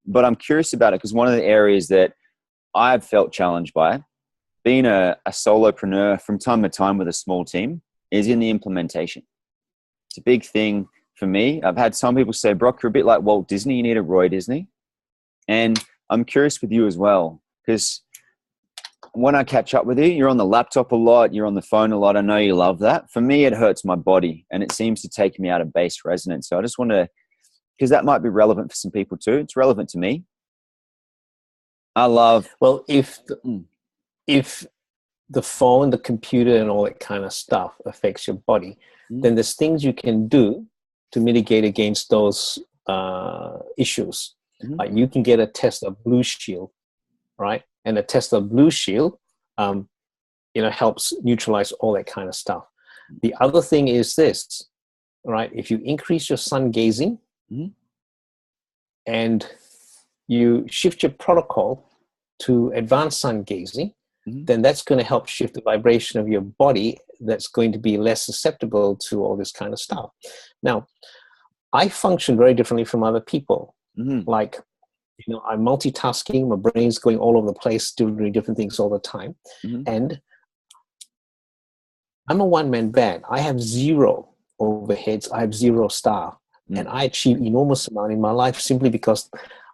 But I'm curious about it because one of the areas that I've felt challenged by, being a solopreneur from time to time with a small team, is in the implementation. It's a big thing for me. I've had some people say, Brock, you're a bit like Walt Disney. You need a Roy Disney. And I'm curious with you as well, because when I catch up with you, you're on the laptop a lot, you're on the phone a lot. I know you love that. For me, it hurts my body and it seems to take me out of base resonance. So I just want to, because that might be relevant for some people too. It's relevant to me. I love. Well, if the phone, the computer, and all that kind of stuff affects your body, then there's things you can do to mitigate against those issues. Like you can get a Tesla Blue Shield, right? And a Tesla Blue Shield, helps neutralize all that kind of stuff. The other thing is this, right? If you increase your sun gazing and you shift your protocol to advanced sun gazing, then that's going to help shift the vibration of your body that's going to be less susceptible to all this kind of stuff. Now, I function very differently from other people. Like, I'm multitasking, my brain's going all over the place, doing different things all the time. And I'm a one-man band. I have zero overheads, I have zero staff. And I achieve enormous amount in my life simply because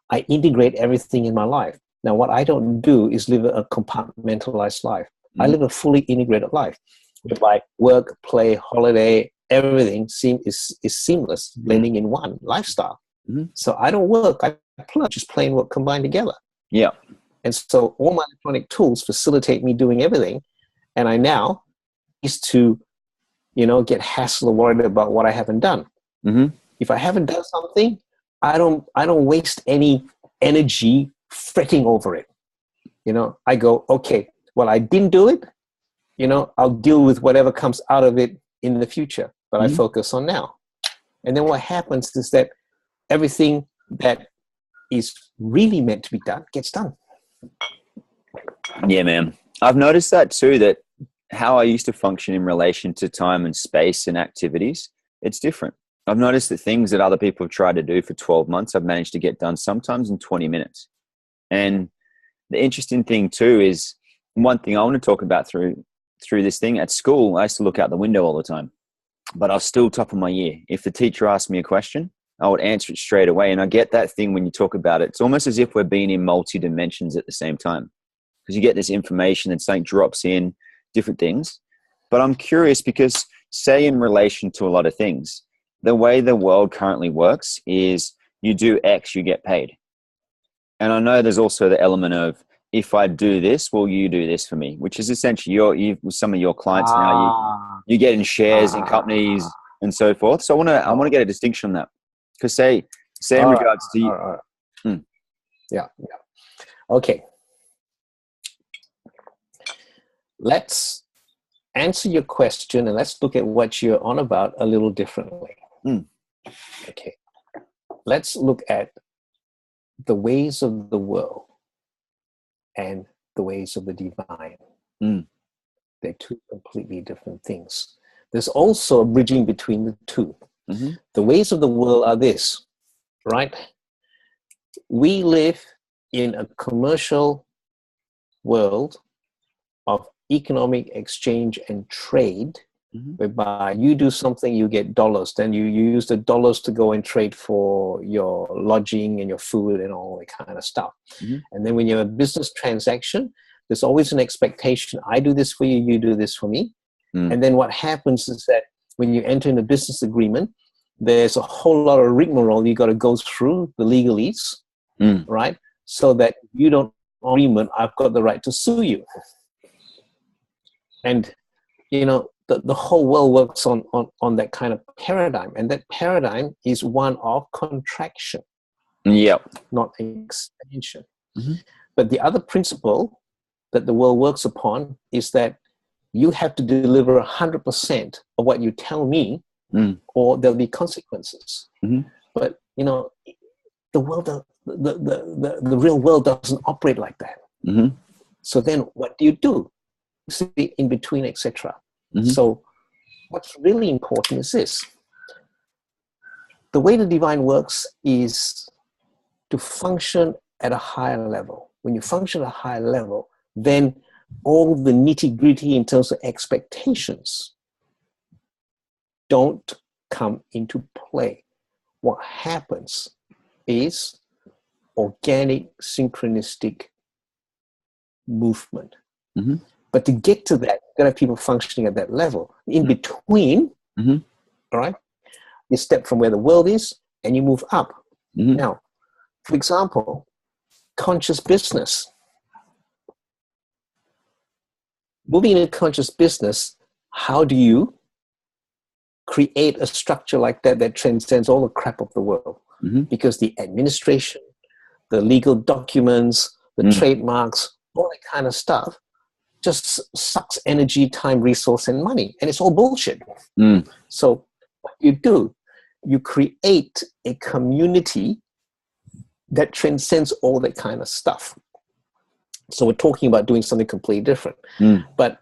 I integrate everything in my life. Now, what I don't do is live a compartmentalized life. I live a fully integrated life. Whereby work, play, holiday, everything is seamless, blending in one lifestyle. So I don't work, I play, just play and work combined together. Yeah. And so all my electronic tools facilitate me doing everything. And I now used to, get hassled or worried about what I haven't done. If I haven't done something, I don't waste any energy fretting over it. I go, okay, well, I didn't do it. I'll deal with whatever comes out of it in the future, but I focus on now. And then what happens is that everything that is really meant to be done gets done. Yeah, man. I've noticed that too, that how I used to function in relation to time and space and activities, it's different. I've noticed that things that other people have tried to do for 12 months, I've managed to get done sometimes in 20 minutes. And the interesting thing too is one thing I want to talk about through this thing at school. I used to look out the window all the time, but I was still top of my year. If the teacher asked me a question, I would answer it straight away. And I get that thing when you talk about it. It's almost as if we're being in multi dimensions at the same time, because you get this information and something drops in, different things. But I'm curious because, say, in relation to a lot of things, the way the world currently works is you do X, you get paid. And I know there's also the element of, if I do this, will you do this for me? Which is essentially you with some of your clients now, you get in shares in companies and so forth. So I want to get a distinction on that. Because say in regards to you. Yeah. Okay. Let's answer your question and let's look at what you're on about a little differently. Okay. Let's look at the ways of the world and the ways of the divine. They're two completely different things. There's also a bridging between the two. The ways of the world are this, right? We live in a commercial world of economic exchange and trade, whereby you do something, you get dollars. Then you use the dollars to go and trade for your lodging and your food and all that kind of stuff. And then when you have a business transaction, there's always an expectation. I do this for you, you do this for me. And then what happens is that when you enter in a business agreement, there's a whole lot of rigmarole you got to go through, the legalese, right? So that you don't agreement, I've got the right to sue you. And, the whole world works on that kind of paradigm. And that paradigm is one of contraction, not expansion. But the other principle that the world works upon is that you have to deliver 100% of what you tell me, or there'll be consequences. But, the world, the real world doesn't operate like that. So then what do? In between, etc. So what's really important is this. The way the divine works is to function at a higher level. When you function at a higher level, then all the nitty-gritty in terms of expectations don't come into play. What happens is organic, synchronistic movement. Mm-hmm. But to get to that, you got to have people functioning at that level. In between, Mm-hmm. all right, you step from where the world is and you move up. Mm-hmm. Now, for example, conscious business. Moving into conscious business, how do you create a structure like that that transcends all the crap of the world? Mm-hmm. Because the administration, the legal documents, the trademarks, all that kind of stuff just sucks energy, time, resource, and money. And it's all bullshit. So what you do, you create a community that transcends all that kind of stuff. So we're talking about doing something completely different. But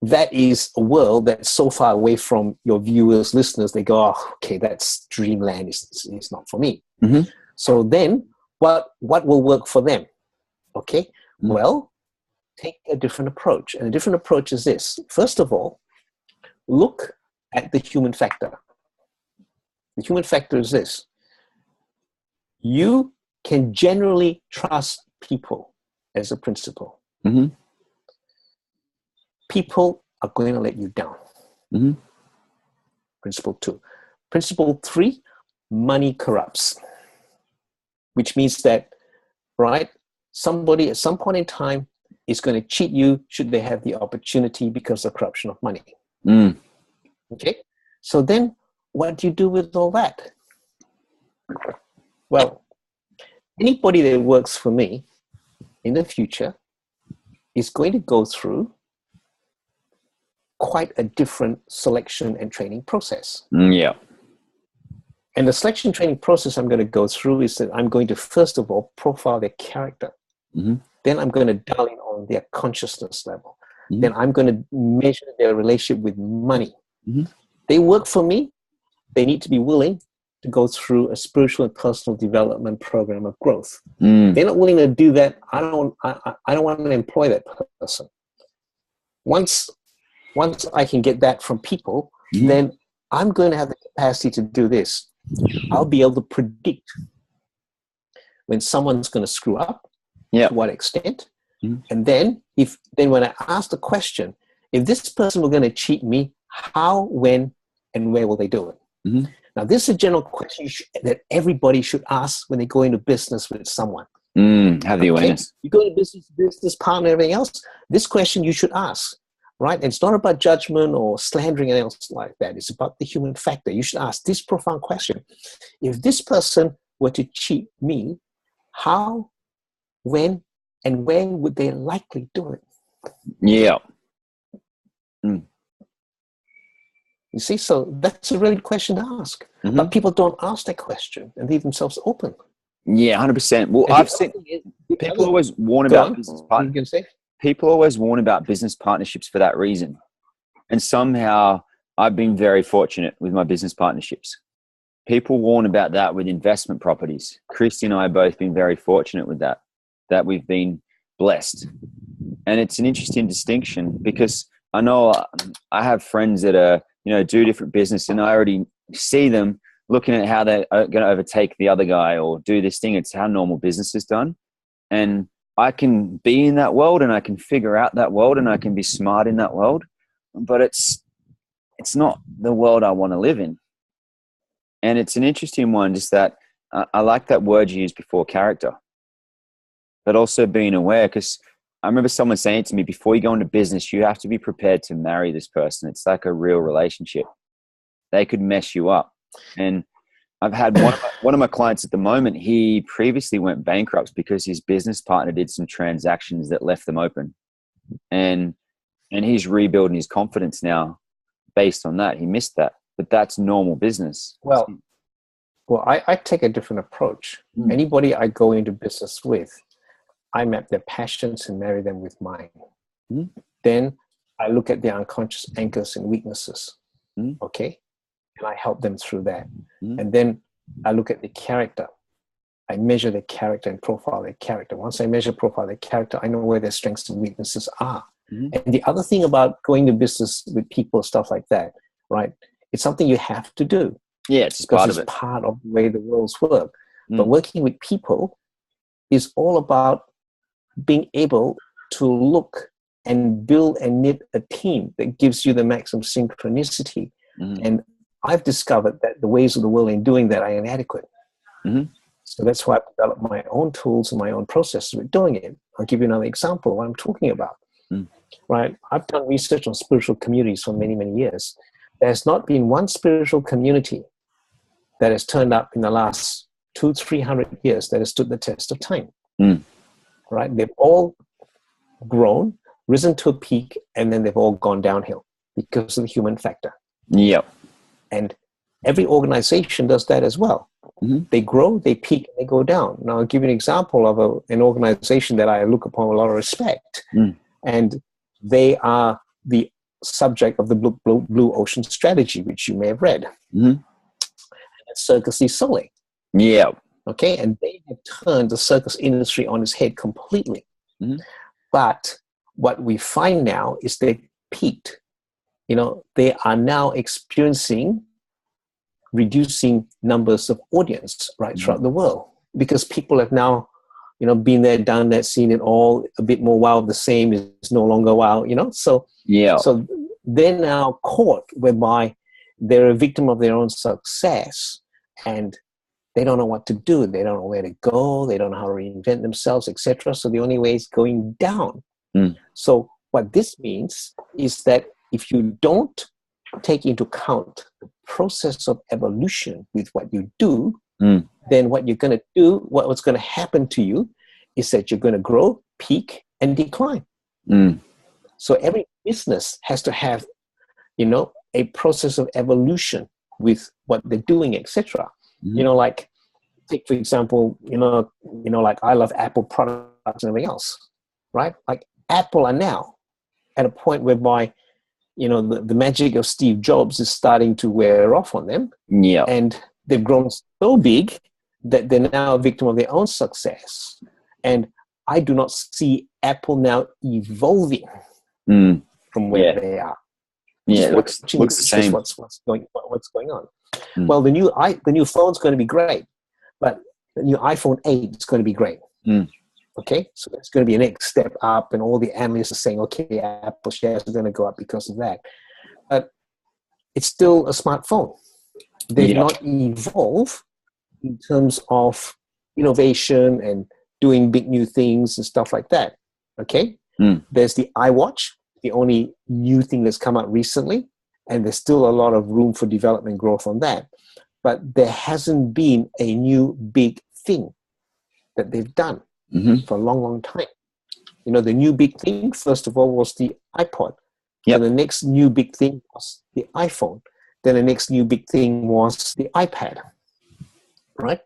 that is a world that's so far away from your viewers, listeners, they go, oh, okay, that's dreamland. It's not for me. Mm-hmm. So then what will work for them? Okay, well, take a different approach. And a different approach is this. First of all, look at the human factor. The human factor is this. You can generally trust people as a principle. Mm-hmm. People are going to let you down. Mm-hmm. Principle 2. Principle 3, money corrupts. Which means that, right, somebody at some point in time is going to cheat you should they have the opportunity because of corruption of money. Okay? So then what do you do with all that? Well, anybody that works for me in the future is going to go through quite a different selection and training process. Yeah. And the selection training process I'm going to go through is that I'm going to, first of all, profile their character. Mm-hmm. Then I'm going to dial in on their consciousness level. Mm-hmm. Then I'm going to measure their relationship with money. Mm-hmm. They work for me. They need to be willing to go through a spiritual and personal development program of growth. They're not willing to do that. I don't want to employ that person. Once I can get that from people, then I'm going to have the capacity to do this. I'll be able to predict when someone's going to screw up, to what extent. And then when I ask the question, if this person were going to cheat me, how, when, and where will they do it? Now, this is a general question that everybody should ask when they go into business with someone. Have the awareness. You go into business partner, everything else. This question you should ask, right? And it's not about judgment or slandering and else like that. It's about the human factor. You should ask this profound question. If this person were to cheat me, how, when, and where would they likely do it? Yeah. You see, so that's a really good question to ask. But people don't ask that question and leave themselves open. Yeah, 100%. Well, And I've seen people always warn about business partnerships. People always warn about business partnerships for that reason. And somehow I've been very fortunate with my business partnerships. People warn about that with investment properties. Christy and I have both been very fortunate with that we've been blessed. And it's an interesting distinction because I know I have friends that are, do different business, and I already see them looking at how they're going to overtake the other guy or do this thing. It's how normal business is done. And I can be in that world and I can figure out that world and I can be smart in that world, but it's not the world I want to live in. And it's an interesting one, just that I like that word you used before, character, but also being aware, because I remember someone saying to me, before you go into business, you have to be prepared to marry this person. It's like a real relationship. They could mess you up. And I've had one of my clients at the moment, he previously went bankrupt because his business partner did some transactions that left them open. And he's rebuilding his confidence now based on that. He missed that, but that's normal business. Well, I take a different approach. Anybody I go into business with, I map their passions and marry them with mine. Then I look at their unconscious anchors and weaknesses. Okay? And I help them through that. And then I look at the character. I measure their character and profile their character. Once I measure, profile their character, I know where their strengths and weaknesses are. And the other thing about going to business with people, stuff like that, right? It's something you have to do. Yeah, it's part of it. It's part of the way the worlds work. But working with people is all about being able to look and build and knit a team that gives you the maximum synchronicity. Mm-hmm. And I've discovered that the ways of the world in doing that are inadequate. Mm-hmm. So that's why I've developed my own tools and my own processes with doing it. I'll give you another example of what I'm talking about. Mm. Right? I've done research on spiritual communities for many, many years. There's not been one spiritual community that has turned up in the last 200-300 years that has stood the test of time. Mm. Right? They've all grown, risen to a peak, and then they've all gone downhill because of the human factor. Yep. And every organization does that as well. Mm-hmm. They grow, they peak, they go down. Now, I'll give you an example of an organization that I look upon with a lot of respect. Mm. And they are the subject of the Blue Ocean Strategy, which you may have read. Mm-hmm. Circus du Soleil. Yeah. Okay, and they have turned the circus industry on its head completely. Mm-hmm. But what we find now is they peaked. They are now experiencing reducing numbers of audience throughout the world, because people have now, been there, done that, seen it all. A bit more wow of the same is no longer wow. So they're now caught whereby they're a victim of their own success, and they don't know what to do. They don't know where to go. They don't know how to reinvent themselves, etc. So the only way is going down. Mm. So what this means is that if you don't take into account the process of evolution with what you do, then what you're going to do, what's going to happen to you is that you're going to grow, peak, and decline. Mm. So every business has to have, a process of evolution with what they're doing, etc. Mm-hmm. Like, take for example, like I love Apple products and everything else, right? Like Apple are now at a point whereby, the magic of Steve Jobs is starting to wear off on them. Yeah. And they've grown so big that they're now a victim of their own success. And I do not see Apple now evolving from where they are. Yeah, it looks the same. What's going on? Mm. Well, the new phone's going to be great, but the new iPhone 8 is going to be great. Mm. Okay, so it's going to be a next step up, and all the analysts are saying, okay, Apple shares are going to go up because of that. But it's still a smartphone. They've not evolved in terms of innovation and doing big new things and stuff like that. Okay, There's the iWatch, the only new thing that's come out recently, and there's still a lot of room for development growth on that. But there hasn't been a new big thing that they've done for a long, long time. The new big thing, first of all, was the iPod. Then the next new big thing was the iPhone. Then the next new big thing was the iPad, right?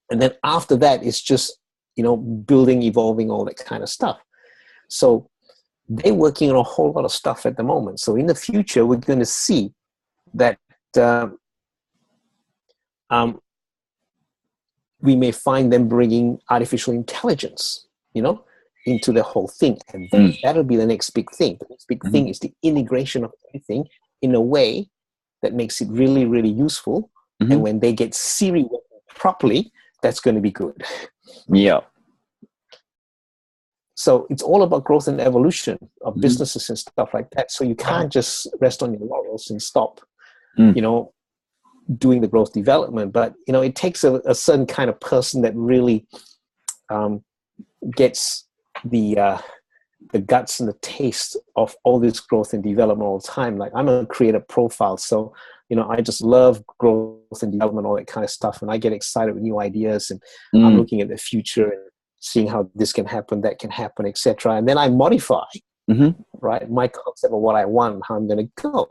And then after that, it's just, building, evolving, all that kind of stuff. So they're working on a whole lot of stuff at the moment. So in the future, we're going to see that we may find them bringing artificial intelligence, into the whole thing. And that'll be the next big thing. The next big thing is the integration of everything in a way that makes it really, really useful. And when they get Siri working properly, that's going to be good. Yeah. So it's all about growth and evolution of businesses and stuff like that. So you can't just rest on your laurels and stop, doing the growth development. But, it takes a certain kind of person that really gets the guts and the taste of all this growth and development all the time. Like, I'm a creative profile, so I just love growth and development, all that kind of stuff, and I get excited with new ideas, and I'm looking at the future and seeing how this can happen, that can happen, etc. And then I modify right, my concept of what I want, how I'm going to go.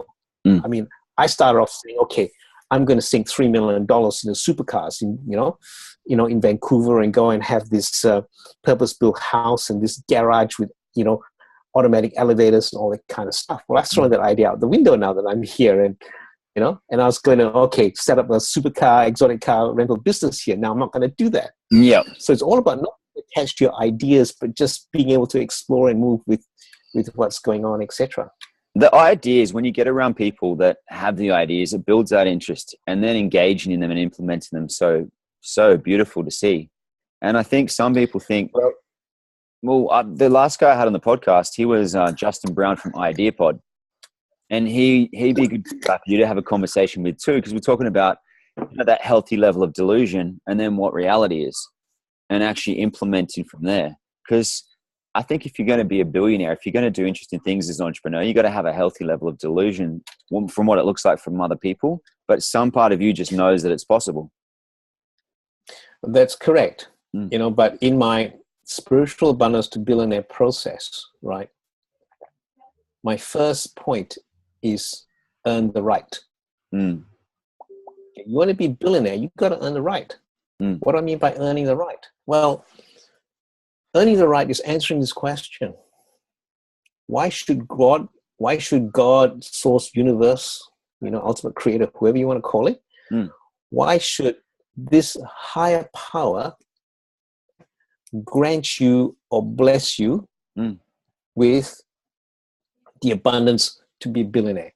I mean, I started off saying, okay, I'm going to sink $3 million into supercars, in Vancouver, and go and have this purpose-built house and this garage with, automatic elevators and all that kind of stuff. Well, I've thrown that idea out the window now that I'm here, and and I was going to, set up a supercar, exotic car rental business here. Now I'm not going to do that. Yeah. So it's all about not attached to your ideas, but just being able to explore and move with what's going on, etc. The ideas, when you get around people that have the ideas, it builds that interest, and then engaging in them and implementing them. So beautiful to see. And I think some people think, Well, the last guy I had on the podcast, he was Justin Brown from IdeaPod. And he'd be a good guy for you to have a conversation with too, because we're talking about that healthy level of delusion and then what reality is and actually implementing from there. Because I think if you're going to be a billionaire, if you're going to do interesting things as an entrepreneur, you got to have a healthy level of delusion from what it looks like from other people. But some part of you just knows that it's possible. That's correct. But in my spiritual abundance to billionaire process, right, my first point is earn the right. You want to be a billionaire, you've got to earn the right. What do I mean by earning the right? Well, earning the right is answering this question. Why should God, source, universe, ultimate creator, whoever you want to call it, why should this higher power grant you or bless you with the abundance to be a billionaire?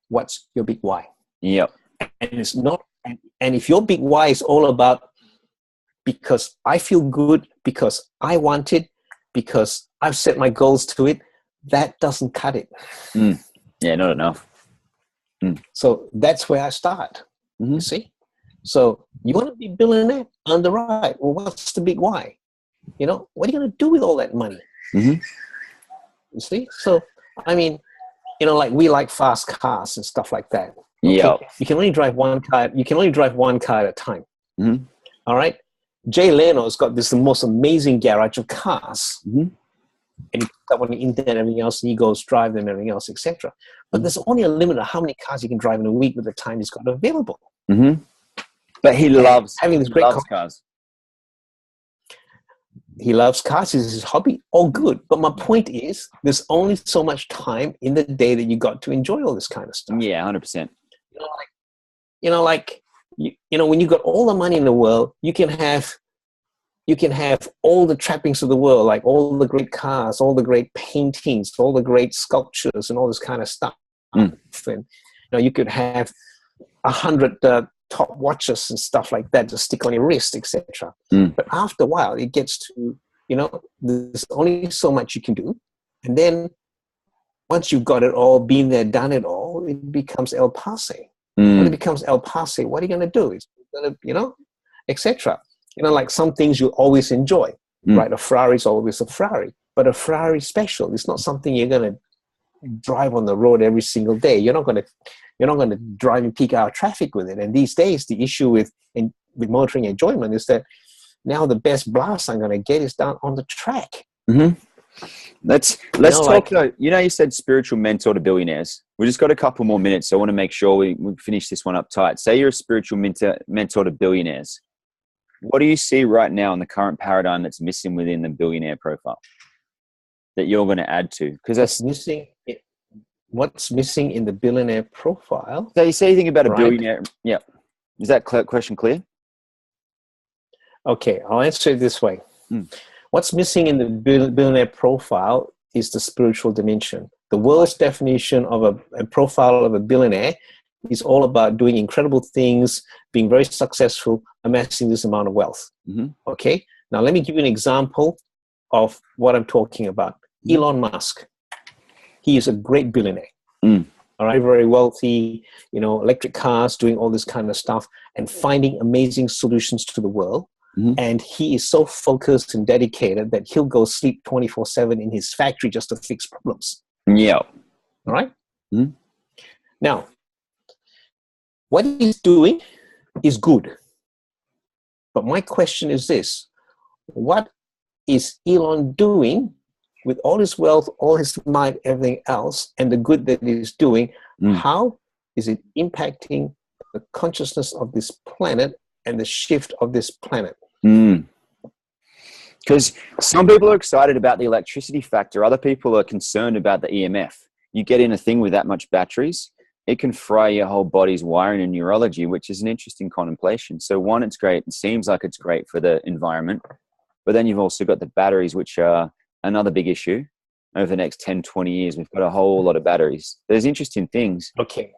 What's your big why? Yep. And it's not, and if your big why is all about because I feel good, because I want it, because I've set my goals to it, that doesn't cut it. Yeah, not enough. So that's where I start. You see? So you want to be a billionaire? On the right. Well, what's the big why? What are you going to do with all that money? You see? So, I mean, like we like fast cars and stuff like that. Okay? Yeah. You can only drive one car. You can only drive one car at a time. All right. Jay Leno's got the most amazing garage of cars. And he puts up on the internet and everything else, and he goes drive them and everything else, etc. But there's only a limit of how many cars you can drive in a week with the time he's got available. But he loves having this great cars. He loves cars. It's his hobby. All good. But my point is, there's only so much time in the day that you got to enjoy all this kind of stuff. Yeah, 100%. When you got all the money in the world, you can have all the trappings of the world, like all the great cars, all the great paintings, all the great sculptures, and all this kind of stuff. And you could have 100 top watches and stuff like that to stick on your wrist, etc. But after a while, it gets to, there's only so much you can do. And then once you've got it all, been there, done it all, it becomes El Passe. When it becomes El Passe, what are you going to do? It's going to, etc. Like some things you always enjoy, right? A Ferrari is always a Ferrari, but a Ferrari special is not something you're going to drive on the road every single day. You're not going to drive in peak hour traffic with it. And these days, the issue with motoring enjoyment is that now the best blast I'm going to get is down on the track. Let's talk. You said spiritual mentor to billionaires. We just got a couple more minutes, so I want to make sure we finish this one up tight. Say you're a spiritual mentor to billionaires. What do you see right now in the current paradigm that's missing within the billionaire profile that you're going to add to? Because that's missing. What's missing in the billionaire profile? So you say anything about a billionaire? Yeah. Is that question clear? Okay, I'll answer it this way. What's missing in the billionaire profile is the spiritual dimension. The world's definition of a profile of a billionaire is all about doing incredible things, being very successful, amassing this amount of wealth. Okay, now let me give you an example of what I'm talking about. Elon Musk. He is a great billionaire. All right, very wealthy, electric cars, doing all this kind of stuff and finding amazing solutions to the world. And he is so focused and dedicated that he'll go sleep 24/7 in his factory just to fix problems. Yeah. All right? Now, what he's doing is good. But my question is this: what is Elon doing with all his wealth, all his might, everything else, and the good that he's doing? How is it impacting the consciousness of this planet and the shift of this planet? Because some people are excited about the electricity factor. Other people are concerned about the EMF. You get in a thing with that much batteries, it can fry your whole body's wiring and neurology, which is an interesting contemplation. So one, it's great. It seems like it's great for the environment. But then you've also got the batteries, which are another big issue. Over the next 10, 20 years, we've got a whole lot of batteries. There's interesting things. Okay.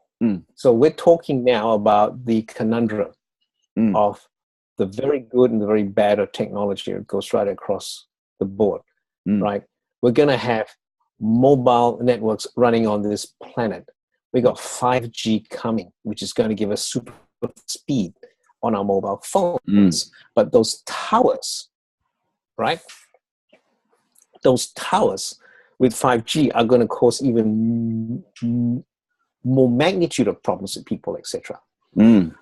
So we're talking now about the conundrum of the very good and the very bad of technology. It goes right across the board. right? We're going to have mobile networks running on this planet. We got 5G coming, which is going to give us super speed on our mobile phones. But those towers, right? Those towers with 5G are going to cause even more magnitude of problems with people, etc.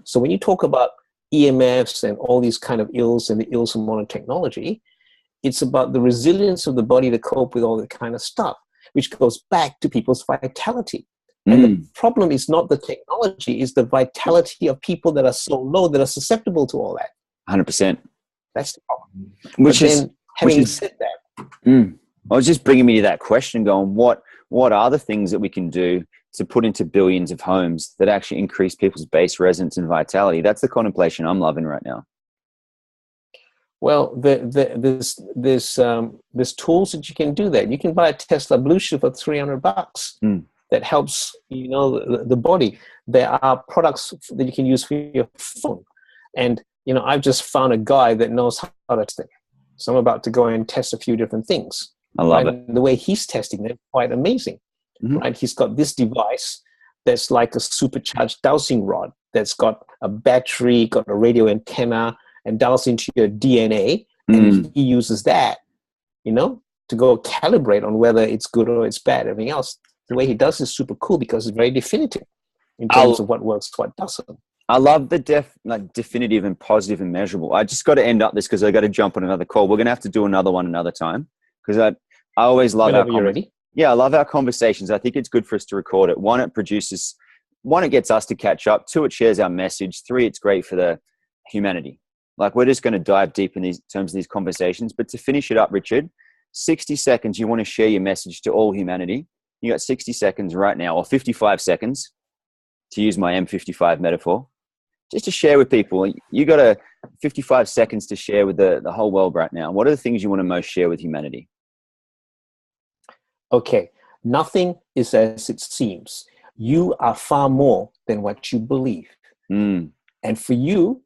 So when you talk about EMFs and all these kind of ills and the ills of modern technology, it's about the resilience of the body to cope with all that kind of stuff, which goes back to people's vitality. And the problem is not the technology, it's the vitality of people that are so low that are susceptible to all that. 100%. That's the problem. Having said that, I was just bringing me to that question, going, what are the things that we can do to put into billions of homes that actually increase people's base resonance and vitality? That's the contemplation I'm loving right now. Well, there's tools that you can do that. You can buy a Tesla Bluetooth for $300 that helps, the body. There are products that you can use for your phone. And, I've just found a guy that knows how to test it. So I'm about to go and test a few different things. I love it. And the way he's testing it, quite amazing. Right? He's got this device that's like a supercharged dowsing rod that's got a battery, got a radio antenna, and dials into your DNA. And he uses that, to go calibrate on whether it's good or it's bad. Everything else, the way he does is super cool because it's very definitive in terms of what works, what doesn't. I love the definitive and positive and measurable. I just got to end up this because I got to jump on another call. We're going to have to do another one another time because I always love Whenever you're ready. Yeah, I love our conversations. I think it's good for us to record it. One, it gets us to catch up. Two, it shares our message. Three, it's great for the humanity. Like, we're just going to dive deep in terms of these conversations. But to finish it up, Richard, 60 seconds, you want to share your message to all humanity. You got 60 seconds right now, or 55 seconds, to use my M55 metaphor, just to share with people. You got 55 seconds to share with the whole world right now. What are the things you want to most share with humanity? Okay, nothing is as it seems. You are far more than what you believe. And for you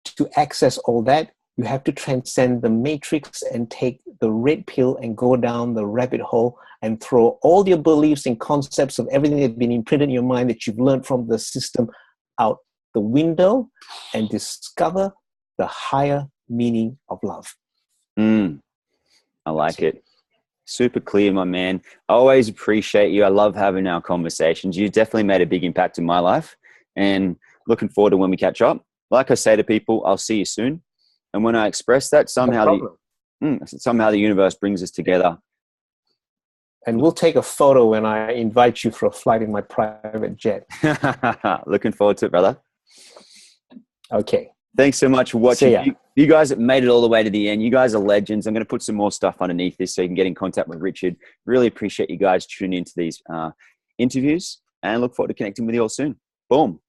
to access all that, you have to transcend the matrix and take the red pill and go down the rabbit hole and throw all your beliefs and concepts of everything that's been imprinted in your mind that you've learned from the system out the window and discover the higher meaning of love. I like it. Super clear, my man. I always appreciate you. I love having our conversations. You definitely made a big impact in my life, and looking forward to when we catch up. Like I say to people, I'll see you soon. And when I express that, somehow the universe brings us together. And we'll take a photo when I invite you for a flight in my private jet. Looking forward to it, brother. Okay. Thanks so much for watching. You guys that made it all the way to the end, you guys are legends. I'm going to put some more stuff underneath this so you can get in contact with Richard. Really appreciate you guys tuning into these interviews, and look forward to connecting with you all soon. Boom.